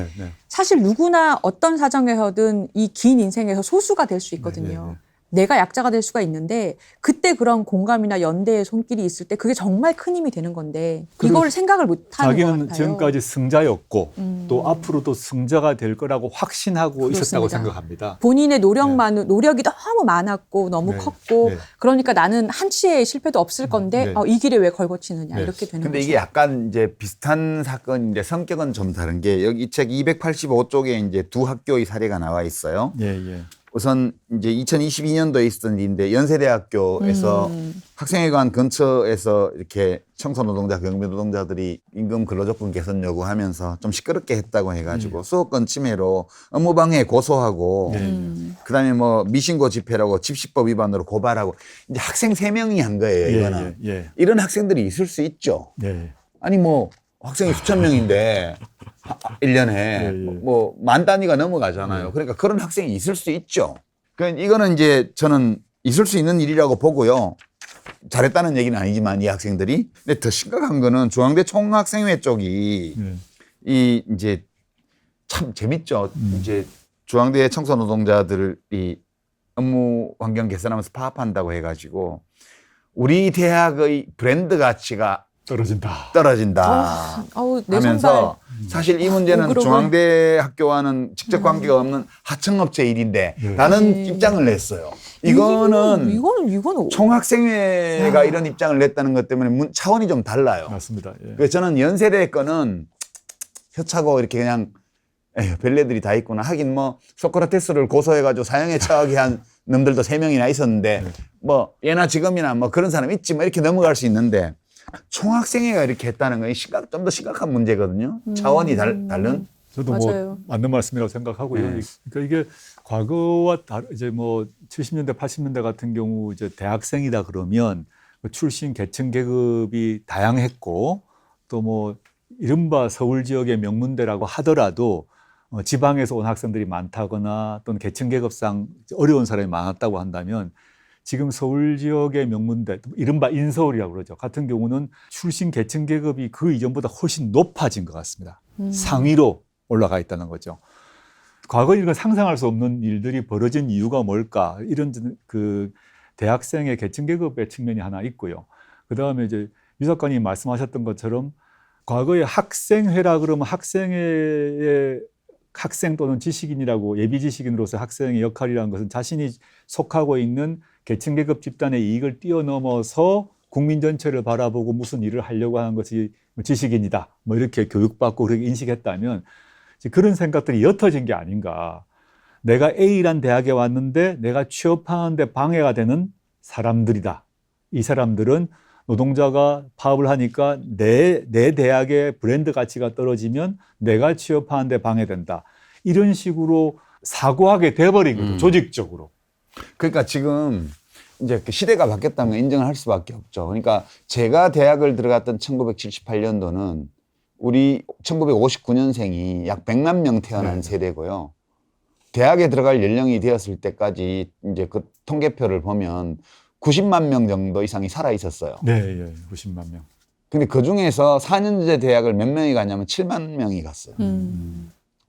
사실 누구나 어떤 사정에서든 이 긴 인생에서 소수가 될 수 있거든요. 내가 약자가 될 수가 있는데 그때 그런 공감이나 연대의 손길이 있을 때 그게 정말 큰 힘이 되는 건데 이걸 생각을 못하는 것 같아요. 자기는 지금까지 승자였고 또 앞으로도 승자가 될 거라고 확신하고 그렇습니다. 있었다고 생각합니다. 본인의 노력이 너무 많았고 너무 컸고 그러니까 나는 한치의 실패도 없을 건데 이 길에 왜 걸거치느냐 이렇게 되는 근데 거죠. 이게 약간 이제 비슷한 사건인데 성격은 좀 다른 게 여기 이 책 285쪽에 이제 두 학교의 사례가 나와 있어요. 우선 이제 2022년도에 있었던 일인데 연세대학교에서 학생회관 근처에서 이렇게 청소노동자, 경비노동자들이 임금 근로조건 개선 요구하면서 좀 시끄럽게 했다고 해가지고 수업권 침해로 업무방해 고소하고 그다음에 뭐 미신고 집회라고 집시법 위반으로 고발하고 이제 학생 3명이 한 거예요. 이거는 이런 학생들이 있을 수 있죠. 아니 뭐 학생이 수천 명인데 1년에 뭐 만 단위가 넘어가잖아요. 그러니까 그런 학생이 있을 수 있죠. 그러니까 이거는 이제 저는 있을 수 있는 일이라고 보고요. 잘했다는 얘기는 아니지만 이 학생들이. 근데 더 심각한 거는 중앙대 총학생회 쪽이 이 이제 참 재밌죠. 이제 중앙대 청소노동자들이 업무 환경 개선하면서 파업한다고 해가지고 우리 대학의 브랜드 가치가 떨어진다 하면서 사실 이 문제는 중앙대 학교와는 직접 관계가 없는 하청업체 일인데 라는 입장을 냈어요. 이거는 총학생회가 이런 입장을 냈다는 것 때문에 차원이 좀 달라요. 맞습니다. 그래서 저는 연세대 거는 혀차고 이렇게 그냥 별내들이 다 있구나. 하긴 뭐 소크라테스를 고소해가지고 사형에 처하게 한 놈들도 3명이나 있었는데 뭐 예나 지금이나 뭐 그런 사람 있지 뭐 이렇게 넘어갈 수 있는데 총학생회가 이렇게 했다는 건 좀 더 심각한 문제거든요. 차원이 다른. 저도 뭐 맞는 말씀이라고 생각하고요. 그러니까 이게 과거와 이제 뭐 70년대, 80년대 같은 경우 이제 대학생이다 그러면 출신 계층 계급이 다양했고 또 뭐 이른바 서울 지역의 명문대라고 하더라도 지방에서 온 학생들이 많다거나 또는 계층 계급상 어려운 사람이 많았다고 한다면 지금 서울 지역의 명문대, 이른바 인서울이라고 그러죠. 같은 경우는 출신 계층 계급이 그 이전보다 훨씬 높아진 것 같습니다. 상위로 올라가 있다는 거죠. 과거에 이런 상상할 수 없는 일들이 벌어진 이유가 뭘까? 이런 그 대학생의 계층 계급의 측면이 하나 있고요. 그 다음에 이제 유 작가님이 말씀하셨던 것처럼 과거에 학생회라 그러면 학생 또는 지식인이라고 예비 지식인으로서 학생의 역할이라는 것은 자신이 속하고 있는 계층 계급 집단의 이익을 뛰어넘어서 국민 전체를 바라보고 무슨 일을 하려고 하는 것이 지식인이다. 뭐 이렇게 교육받고 그렇게 인식했다면 그런 생각들이 옅어진 게 아닌가. 내가 A란 대학에 왔는데 내가 취업하는데 방해가 되는 사람들이다. 이 사람들은 노동자가 파업을 하니까 내 대학의 브랜드 가치가 떨어지면 내가 취업하는데 방해된다. 이런 식으로 사고하게 돼버린 거죠. 조직적으로. 그러니까 지금 이제 시대가 바뀌었다는 걸 인정을 할 수밖에 없죠. 그러니까 제가 대학을 들어갔던 1978년도는 우리 1959년생이 약 100만 명 태어난 세대고요. 대학에 들어갈 연령이 되었을 때까지 이제 그 통계표를 보면 90만 명 정도 이상이 살아 있었어요. 네, 90만 명. 근데 그 중에서 4년제 대학을 몇 명이 갔냐면 7만 명이 갔어요.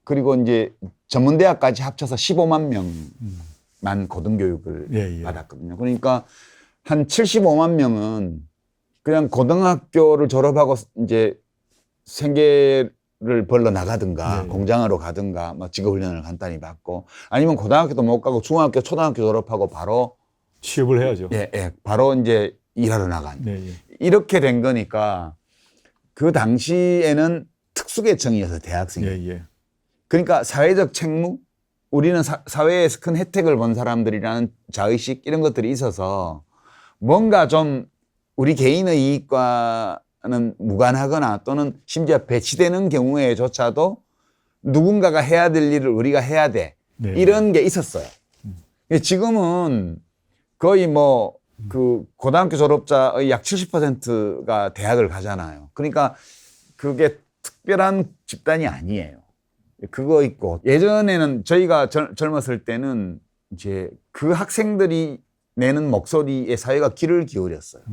그리고 이제 전문대학까지 합쳐서 15만 명만 고등교육을 받았거든요. 그러니까 한 75만 명은 그냥 고등학교를 졸업하고 이제 생계를 벌러 나가든가 공장으로 가든가 뭐 직업훈련을 간단히 받고 아니면 고등학교도 못 가고 중학교, 초등학교 졸업하고 바로 취업을 해야죠. 바로 이제 일하러 나간. 이렇게 된 거니까 그 당시에는 특수계층이어서 대학생이. 그러니까 사회적 책무, 우리는 사회에서 큰 혜택을 본 사람들이라는 자의식 이런 것들이 있어서 뭔가 좀 우리 개인의 이익과는 무관하거나 또는 심지어 배치되는 경우에조차도 누군가가 해야 될 일을 우리가 해야 돼. 네. 이런 게 있었어요. 지금은 거의 뭐 그 고등학교 졸업자의 약 70%가 대학을 가잖아요. 그러니까 그게 특별한 집단이 아니에요. 그거 있고 예전에는 저희가 젊었을 때는 이제 그 학생들이 내는 목소리에 사회가 귀를 기울였어요.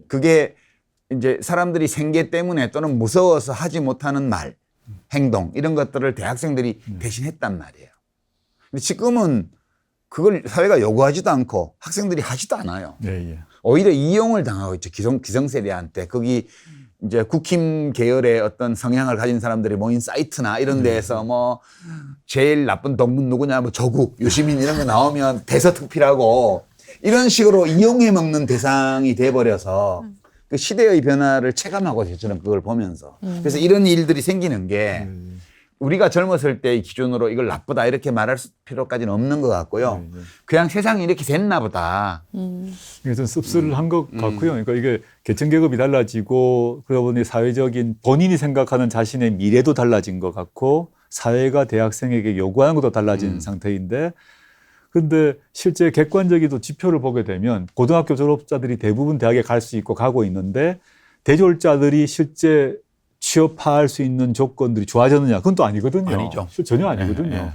그게 이제 사람들이 생계 때문에 또는 무서워서 하지 못하는 말, 행동 이런 것들을 대학생들이 대신했단 말이에요. 근데 지금은 그걸 사회가 요구하지도 않고 학생들이 하지도 않아요. 네, 오히려 이용을 당하고 있죠. 기성세대한테. 거기 이제 국힘 계열의 어떤 성향을 가진 사람들이 모인 사이트나 이런 데에서 뭐 제일 나쁜 동문 누구냐, 뭐 조국, 유시민 이런 거 나오면 대서특필하고 이런 식으로 이용해 먹는 대상이 돼버려서 그 시대의 변화를 체감하고 있어요. 저는 그걸 보면서. 그래서 이런 일들이 생기는 게 우리가 젊었을 때의 기준으로 이걸 나쁘다 이렇게 말할 필요까지는 없는 것 같고요. 그냥 세상이 이렇게 됐나 보다. 이게 좀 씁쓸한 것 같고요. 그러니까 이게 계층 계급이 달라지고 그러다 보니 사회적인 본인이 생각하는 자신의 미래도 달라진 것 같고 사회가 대학생에게 요구하는 것도 달라진 상태인데 근데 실제 객관적인 지표를 보게 되면 고등학교 졸업자들이 대부분 대학에 갈 수 있고 가고 있는데 대졸자들이 실제 취업할 수 있는 조건들이 좋아졌느냐? 그건 또 아니거든요. 아니죠. 전혀 아니거든요. 네, 네.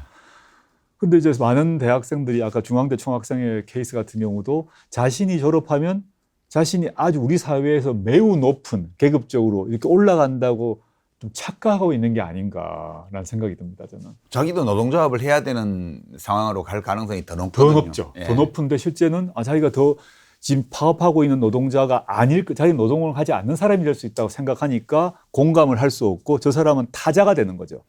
근데 이제 많은 대학생들이 아까 중앙대 총학생회 케이스 같은 경우도 자신이 졸업하면 자신이 아주 우리 사회에서 매우 높은 계급적으로 이렇게 올라간다고 좀 착각하고 있는 게 아닌가라는 생각이 듭니다, 저는. 자기도 노동조합을 해야 되는 상황으로 갈 가능성이 더 더 높거든요. 높죠. 예. 더 높은데 실제는 자기가 더 지금 파업하고 있는 노동자가 자기 노동을 하지 않는 사람이 될 수 있다고 생각하니까 공감을 할 수 없고 저 사람은 타자가 되는 거죠.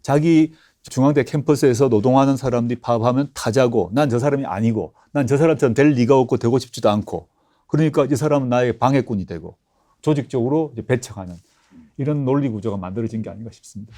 자기 중앙대 캠퍼스에서 노동하는 사람들이 파업하면 타자고 난 저 사람이 아니고 난 저 사람처럼 될 리가 없고 되고 싶지도 않고 그러니까 이 사람은 나의 방해꾼이 되고 조직적으로 이제 배척하는 이런 논리 구조가 만들어진 게 아닌가 싶습니다.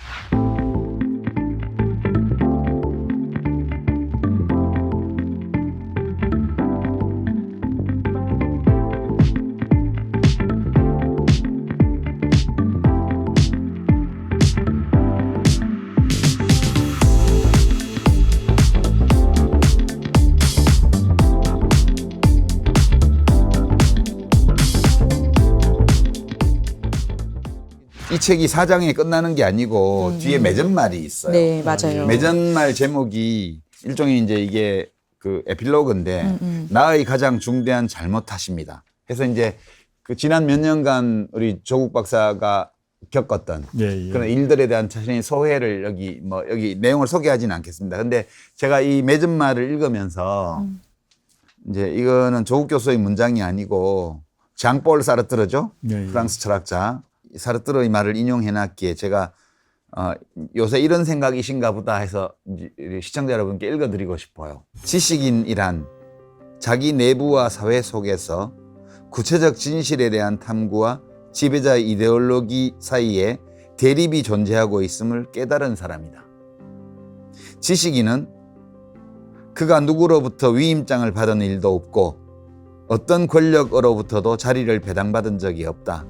이 책이 4장에 끝나는 게 아니고 뒤에 맺은말이 있어요. 네, 맞아요. 맺은말 제목이 일종의 이제 이게 그 에필로그인데 나의 가장 중대한 잘못하십니다. 그래서 이제 그 지난 몇 년간 우리 조국 박사가 겪었던 그런 일들에 대한 자신의 소회를 여기 내용을 소개하지는 않겠습니다. 근데 제가 이 맺은말을 읽으면서 이제 이거는 조국 교수의 문장이 아니고 장볼 사르트르죠. 프랑스 철학자. 사르트르의 말을 인용해놨기에 제가 요새 이런 생각이신가 보다 해서 시청자 여러분께 읽어드리고 싶어요. 지식인이란 자기 내부와 사회 속에서 구체적 진실에 대한 탐구와 지배자의 이데올로기 사이에 대립이 존재하고 있음을 깨달은 사람이다. 지식인은 그가 누구로부터 위임장을 받은 일도 없고 어떤 권력으로부터도 자리를 배당받은 적이 없다.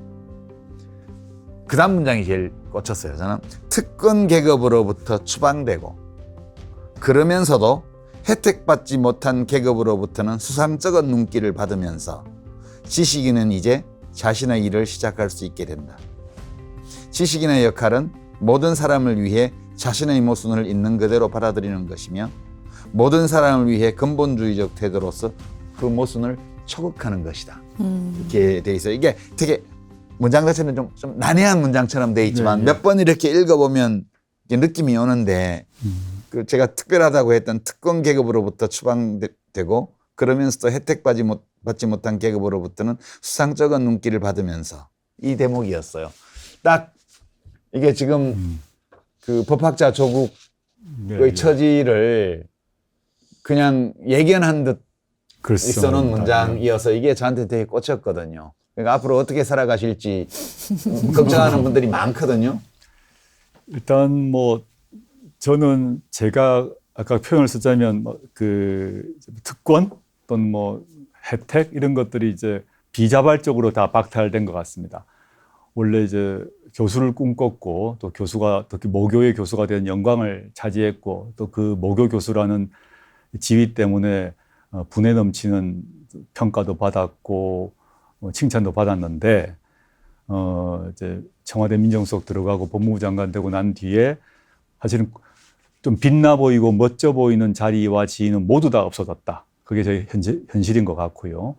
그 다음 문장이 제일 꽂혔어요. 저는 특권 계급으로부터 추방되고 그러면서도 혜택받지 못한 계급으로부터는 수상쩍은 눈길을 받으면서 지식인은 이제 자신의 일을 시작할 수 있게 된다. 지식인의 역할은 모든 사람을 위해 자신의 모순을 있는 그대로 받아들이는 것이며 모든 사람을 위해 근본주의적 태도로서 그 모순을 초극하는 것이다. 이렇게 돼 있어요. 이게 되게 문장 자체는 좀 난해한 문장처럼 돼 있지만 몇 번 이렇게 읽어보면 느낌이 오는데 그 제가 특별하다고 했던 특권 계급으로부터 추방되고 그러면서도 혜택받지 못한 계급으로부터는 수상쩍은 눈길을 받으면서 이 대목이었어요. 딱 이게 지금 그 법학자 조국의 처지를 그냥 예견한 듯 써놓은 문장이어서 이게 저한테 되게 꽂혔거든요. 그러니까 앞으로 어떻게 살아가실지 걱정하는 분들이 많거든요. 일단 뭐 저는 제가 아까 표현을 쓰자면 그 특권 또는 뭐 혜택 이런 것들이 이제 비자발적으로 다 박탈된 것 같습니다. 원래 이제 교수를 꿈꿨고 또 교수가 특히 모교의 교수가 된 영광을 차지했고 또 그 모교 교수라는 지위 때문에 분에 넘치는 평가도 받았고 칭찬도 받았는데 이제 청와대 민정수석 들어가고 법무부 장관 되고 난 뒤에 사실은 좀 빛나 보이고 멋져 보이는 자리와 지위는 모두 다 없어졌다. 그게 저희 현실인 것 같고요.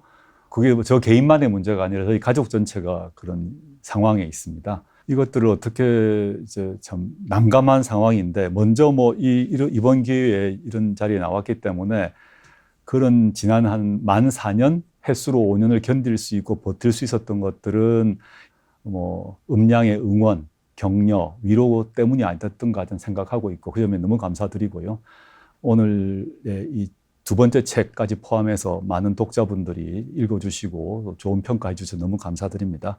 그게 저 개인만의 문제가 아니라 저희 가족 전체가 그런 상황에 있습니다. 이것들을 어떻게 이제 참 난감한 상황인데 먼저 뭐 이번 기회에 이런 자리에 나왔기 때문에 그런 지난 한 만 4년 횟수로 5년을 견딜 수 있고 버틸 수 있었던 것들은 뭐 음량의 응원, 격려, 위로 때문이 아니었던가 저는 생각하고 있고 그 점에 너무 감사드리고요. 오늘의 이 두 번째 책까지 포함해서 많은 독자분들이 읽어주시고 좋은 평가해 주셔서 너무 감사드립니다.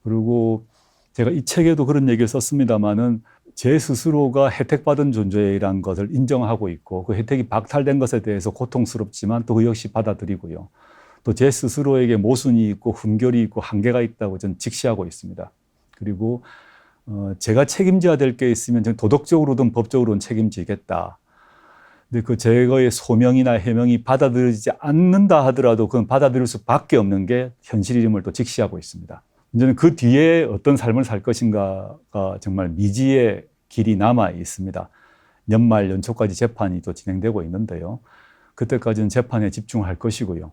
그리고 제가 이 책에도 그런 얘기를 썼습니다마는 제 스스로가 혜택받은 존재라는 것을 인정하고 있고 그 혜택이 박탈된 것에 대해서 고통스럽지만 또 그 역시 받아들이고요. 또 제 스스로에게 모순이 있고 흠결이 있고 한계가 있다고 저는 직시하고 있습니다. 그리고 제가 책임져야 될 게 있으면 저는 도덕적으로든 법적으로는 책임지겠다. 근데 그 제거의 소명이나 해명이 받아들이지 않는다 하더라도 그건 받아들일 수밖에 없는 게 현실임을 또 직시하고 있습니다. 이제는 그 뒤에 어떤 삶을 살 것인가가 정말 미지의 길이 남아 있습니다. 연말 연초까지 재판이 또 진행되고 있는데요. 그때까지는 재판에 집중할 것이고요.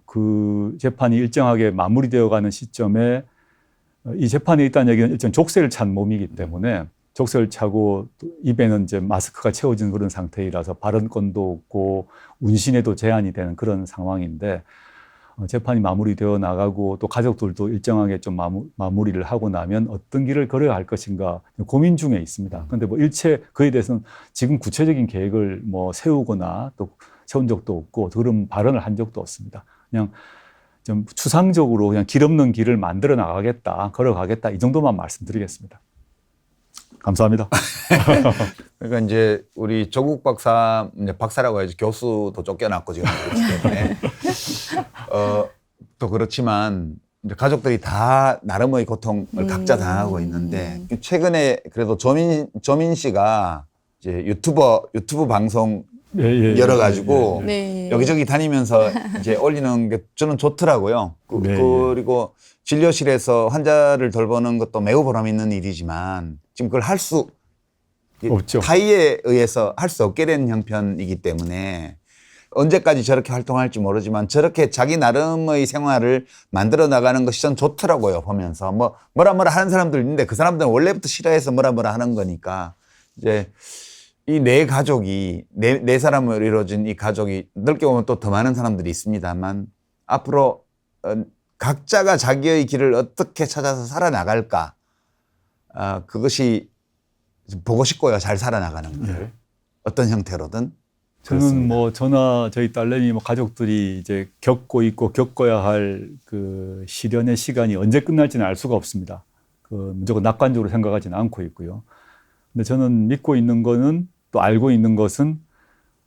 그 재판이 일정하게 마무리되어 가는 시점에 이 재판에 있다는 얘기는 일정 족쇄를 찬 몸이기 때문에 족쇄를 차고 입에는 이제 마스크가 채워진 그런 상태이라서 발언권도 없고 운신에도 제한이 되는 그런 상황인데 재판이 마무리되어 나가고 또 가족들도 일정하게 좀 마무리를 하고 나면 어떤 길을 걸어야 할 것인가 고민 중에 있습니다. 그런데 뭐 일체 그에 대해서는 지금 구체적인 계획을 뭐 세우거나 또 세운 적도 없고 그런 발언을 한 적도 없습니다. 그냥 좀 추상적으로 그냥 길 없는 길을 만들어 나가겠다, 걸어가겠다 이 정도만 말씀드리겠습니다. 감사합니다. 그러니까 이제 우리 조국 박사, 이제 박사라고 해야지 교수도 쫓겨났고 지금 그렇기 때문에 또 그렇지만 이제 가족들이 다 나름의 고통을 각자 당하고 있는데 최근에 그래도 조민 씨가 이제 유튜브 방송 열어가지고 여기저기 다니면서 이제 올리는 게 저는 좋더라고요. 그리고 진료실에서 환자를 돌보는 것도 매우 보람 있는 일이지만 지금 그걸 할 수 없죠. 타의에 의해서 할 수 없게 된 형편이기 때문에 언제까지 저렇게 활동할지 모르지만 저렇게 자기 나름의 생활을 만들어 나가는 것이 전 좋더라고요. 보면서 뭐라 하는 사람들 있는데 그 사람들은 원래부터 싫어해서 뭐라 하는 거니까 이제 이 내 가족이 네 사람으로 이루어진 이 가족이 넓게 보면 또 더 많은 사람들이 있습니다만 앞으로 각자가 자기의 길을 어떻게 찾아서 살아나갈까 그것이 보고 싶고요. 잘 살아나가는 걸 어떤 형태로든. 저는 뭐 저나 저희 딸내미 뭐 가족들이 이제 겪고 있고 겪어야 할 그 시련의 시간이 언제 끝날지는 알 수가 없습니다. 그 무조건 낙관적으로 생각하지는 않고 있고요. 근데 저는 믿고 있는 거는 또 알고 있는 것은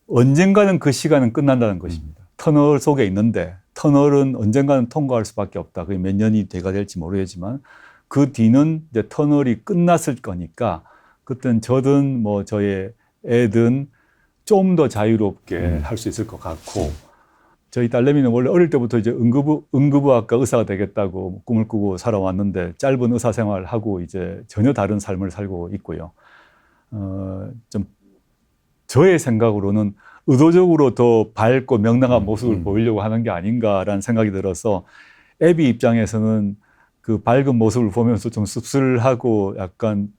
언젠가는 그 시간은 끝난다는 것입니다. 터널 속에 있는데 터널은 언젠가는 통과할 수밖에 없다. 그게 몇 년이 돼가 될지 모르겠지만 그 뒤는 이제 터널이 끝났을 거니까 그때는 저든 뭐 저의 애든 좀 더 자유롭게 할 수 있을 것 같고 저희 딸내미는 원래 어릴 때부터 이제 응급의학과 의사가 되겠다고 꿈을 꾸고 살아왔는데 짧은 의사 생활을 하고 이제 전혀 다른 삶을 살고 있고요. 좀 저의 생각으로는 의도적으로 더 밝고 명랑한 모습을 보이려고 하는 게 아닌가라는 생각이 들어서 애비 입장에서는 그 밝은 모습을 보면서 좀 씁쓸하고 약간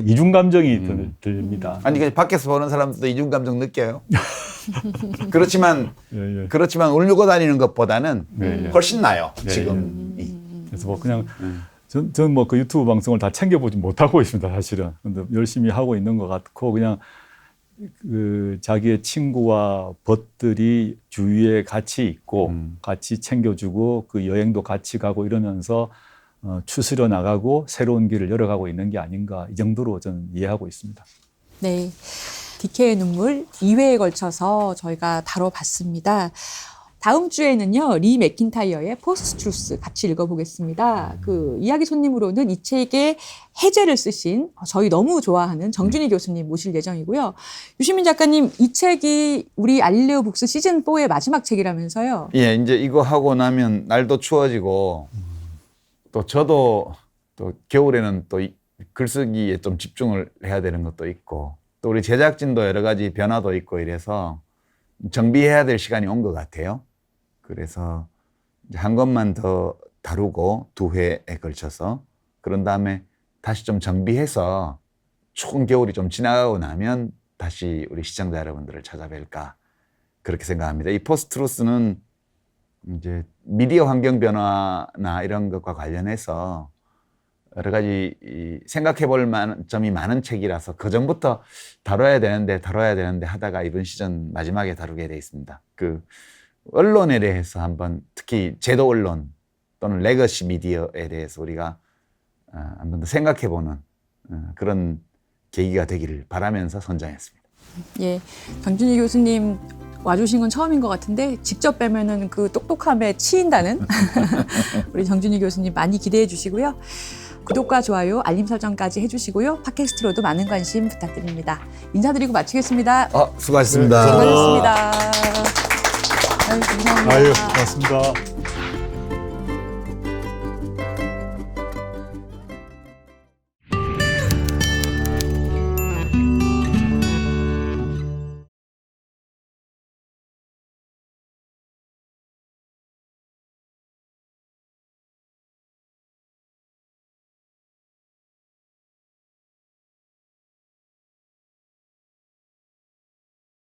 이중 감정이 듭니다. 아니 밖에서 보는 사람들도 이중 감정 느껴요. 그렇지만 울고 다니는 것보다는 훨씬 나요. 지금. 그래서 뭐 그냥 저는 뭐 그 유튜브 방송을 다 챙겨보지 못하고 있습니다. 사실은. 근데 열심히 하고 있는 것 같고 그냥 그 자기의 친구와 벗들이 주위에 같이 있고 같이 챙겨주고 그 여행도 같이 가고 이러면서 추스려 나가고 새로운 길을 열어가고 있는 게 아닌가 이 정도로 저는 이해하고 있습니다. 네, DK의 눈물 2회에 걸쳐서 저희가 다뤄봤습니다. 다음 주에는요, 리 맥킨타이어의 포스트 트루스 같이 읽어보겠습니다. 그 이야기 손님으로는 이 책의 해제를 쓰신 저희 너무 좋아하는 정준희 교수님 모실 예정이고요. 유시민 작가님, 이 책이 우리 알릴레오 북스 시즌 4의 마지막 책이라면서요? 예, 이제 이거 하고 나면 날도 추워지고 또 저도 또 겨울에는 또 글쓰기에 좀 집중을 해야 되는 것도 있고 또 우리 제작진도 여러 가지 변화도 있고 이래서 정비해야 될 시간이 온 것 같아요. 그래서 이제 한 것만 더 다루고 2회에 걸쳐서 그런 다음에 다시 좀 정비해서 추운 겨울이 좀 지나가고 나면 다시 우리 시청자 여러분들을 찾아뵐까 그렇게 생각합니다. 이 포스트루스는 이제 미디어 환경 변화나 이런 것과 관련해서 여러 가지 생각해 볼 점이 많은 책이라서 그 전부터 다뤄야 되는데 하다가 이번 시즌 마지막에 다루게 돼 있습니다. 그 언론에 대해서 한번 특히 제도 언론 또는 레거시 미디어에 대해서 우리가 한번 더 생각해 보는 그런 계기가 되기를 바라면서 선정했습니다. 예, 정준희 교수님 와주신 건 처음인 것 같은데 직접 뵈면은 그 똑똑함에 치인다는 우리 정준희 교수님 많이 기대해 주시고요. 구독과 좋아요, 알림 설정까지 해주시고요. 팟캐스트로도 많은 관심 부탁드립니다. 인사드리고 마치겠습니다. 수고하셨습니다. 수고하셨습니다. 아유, 감사합니다. 아유, 고맙습니다.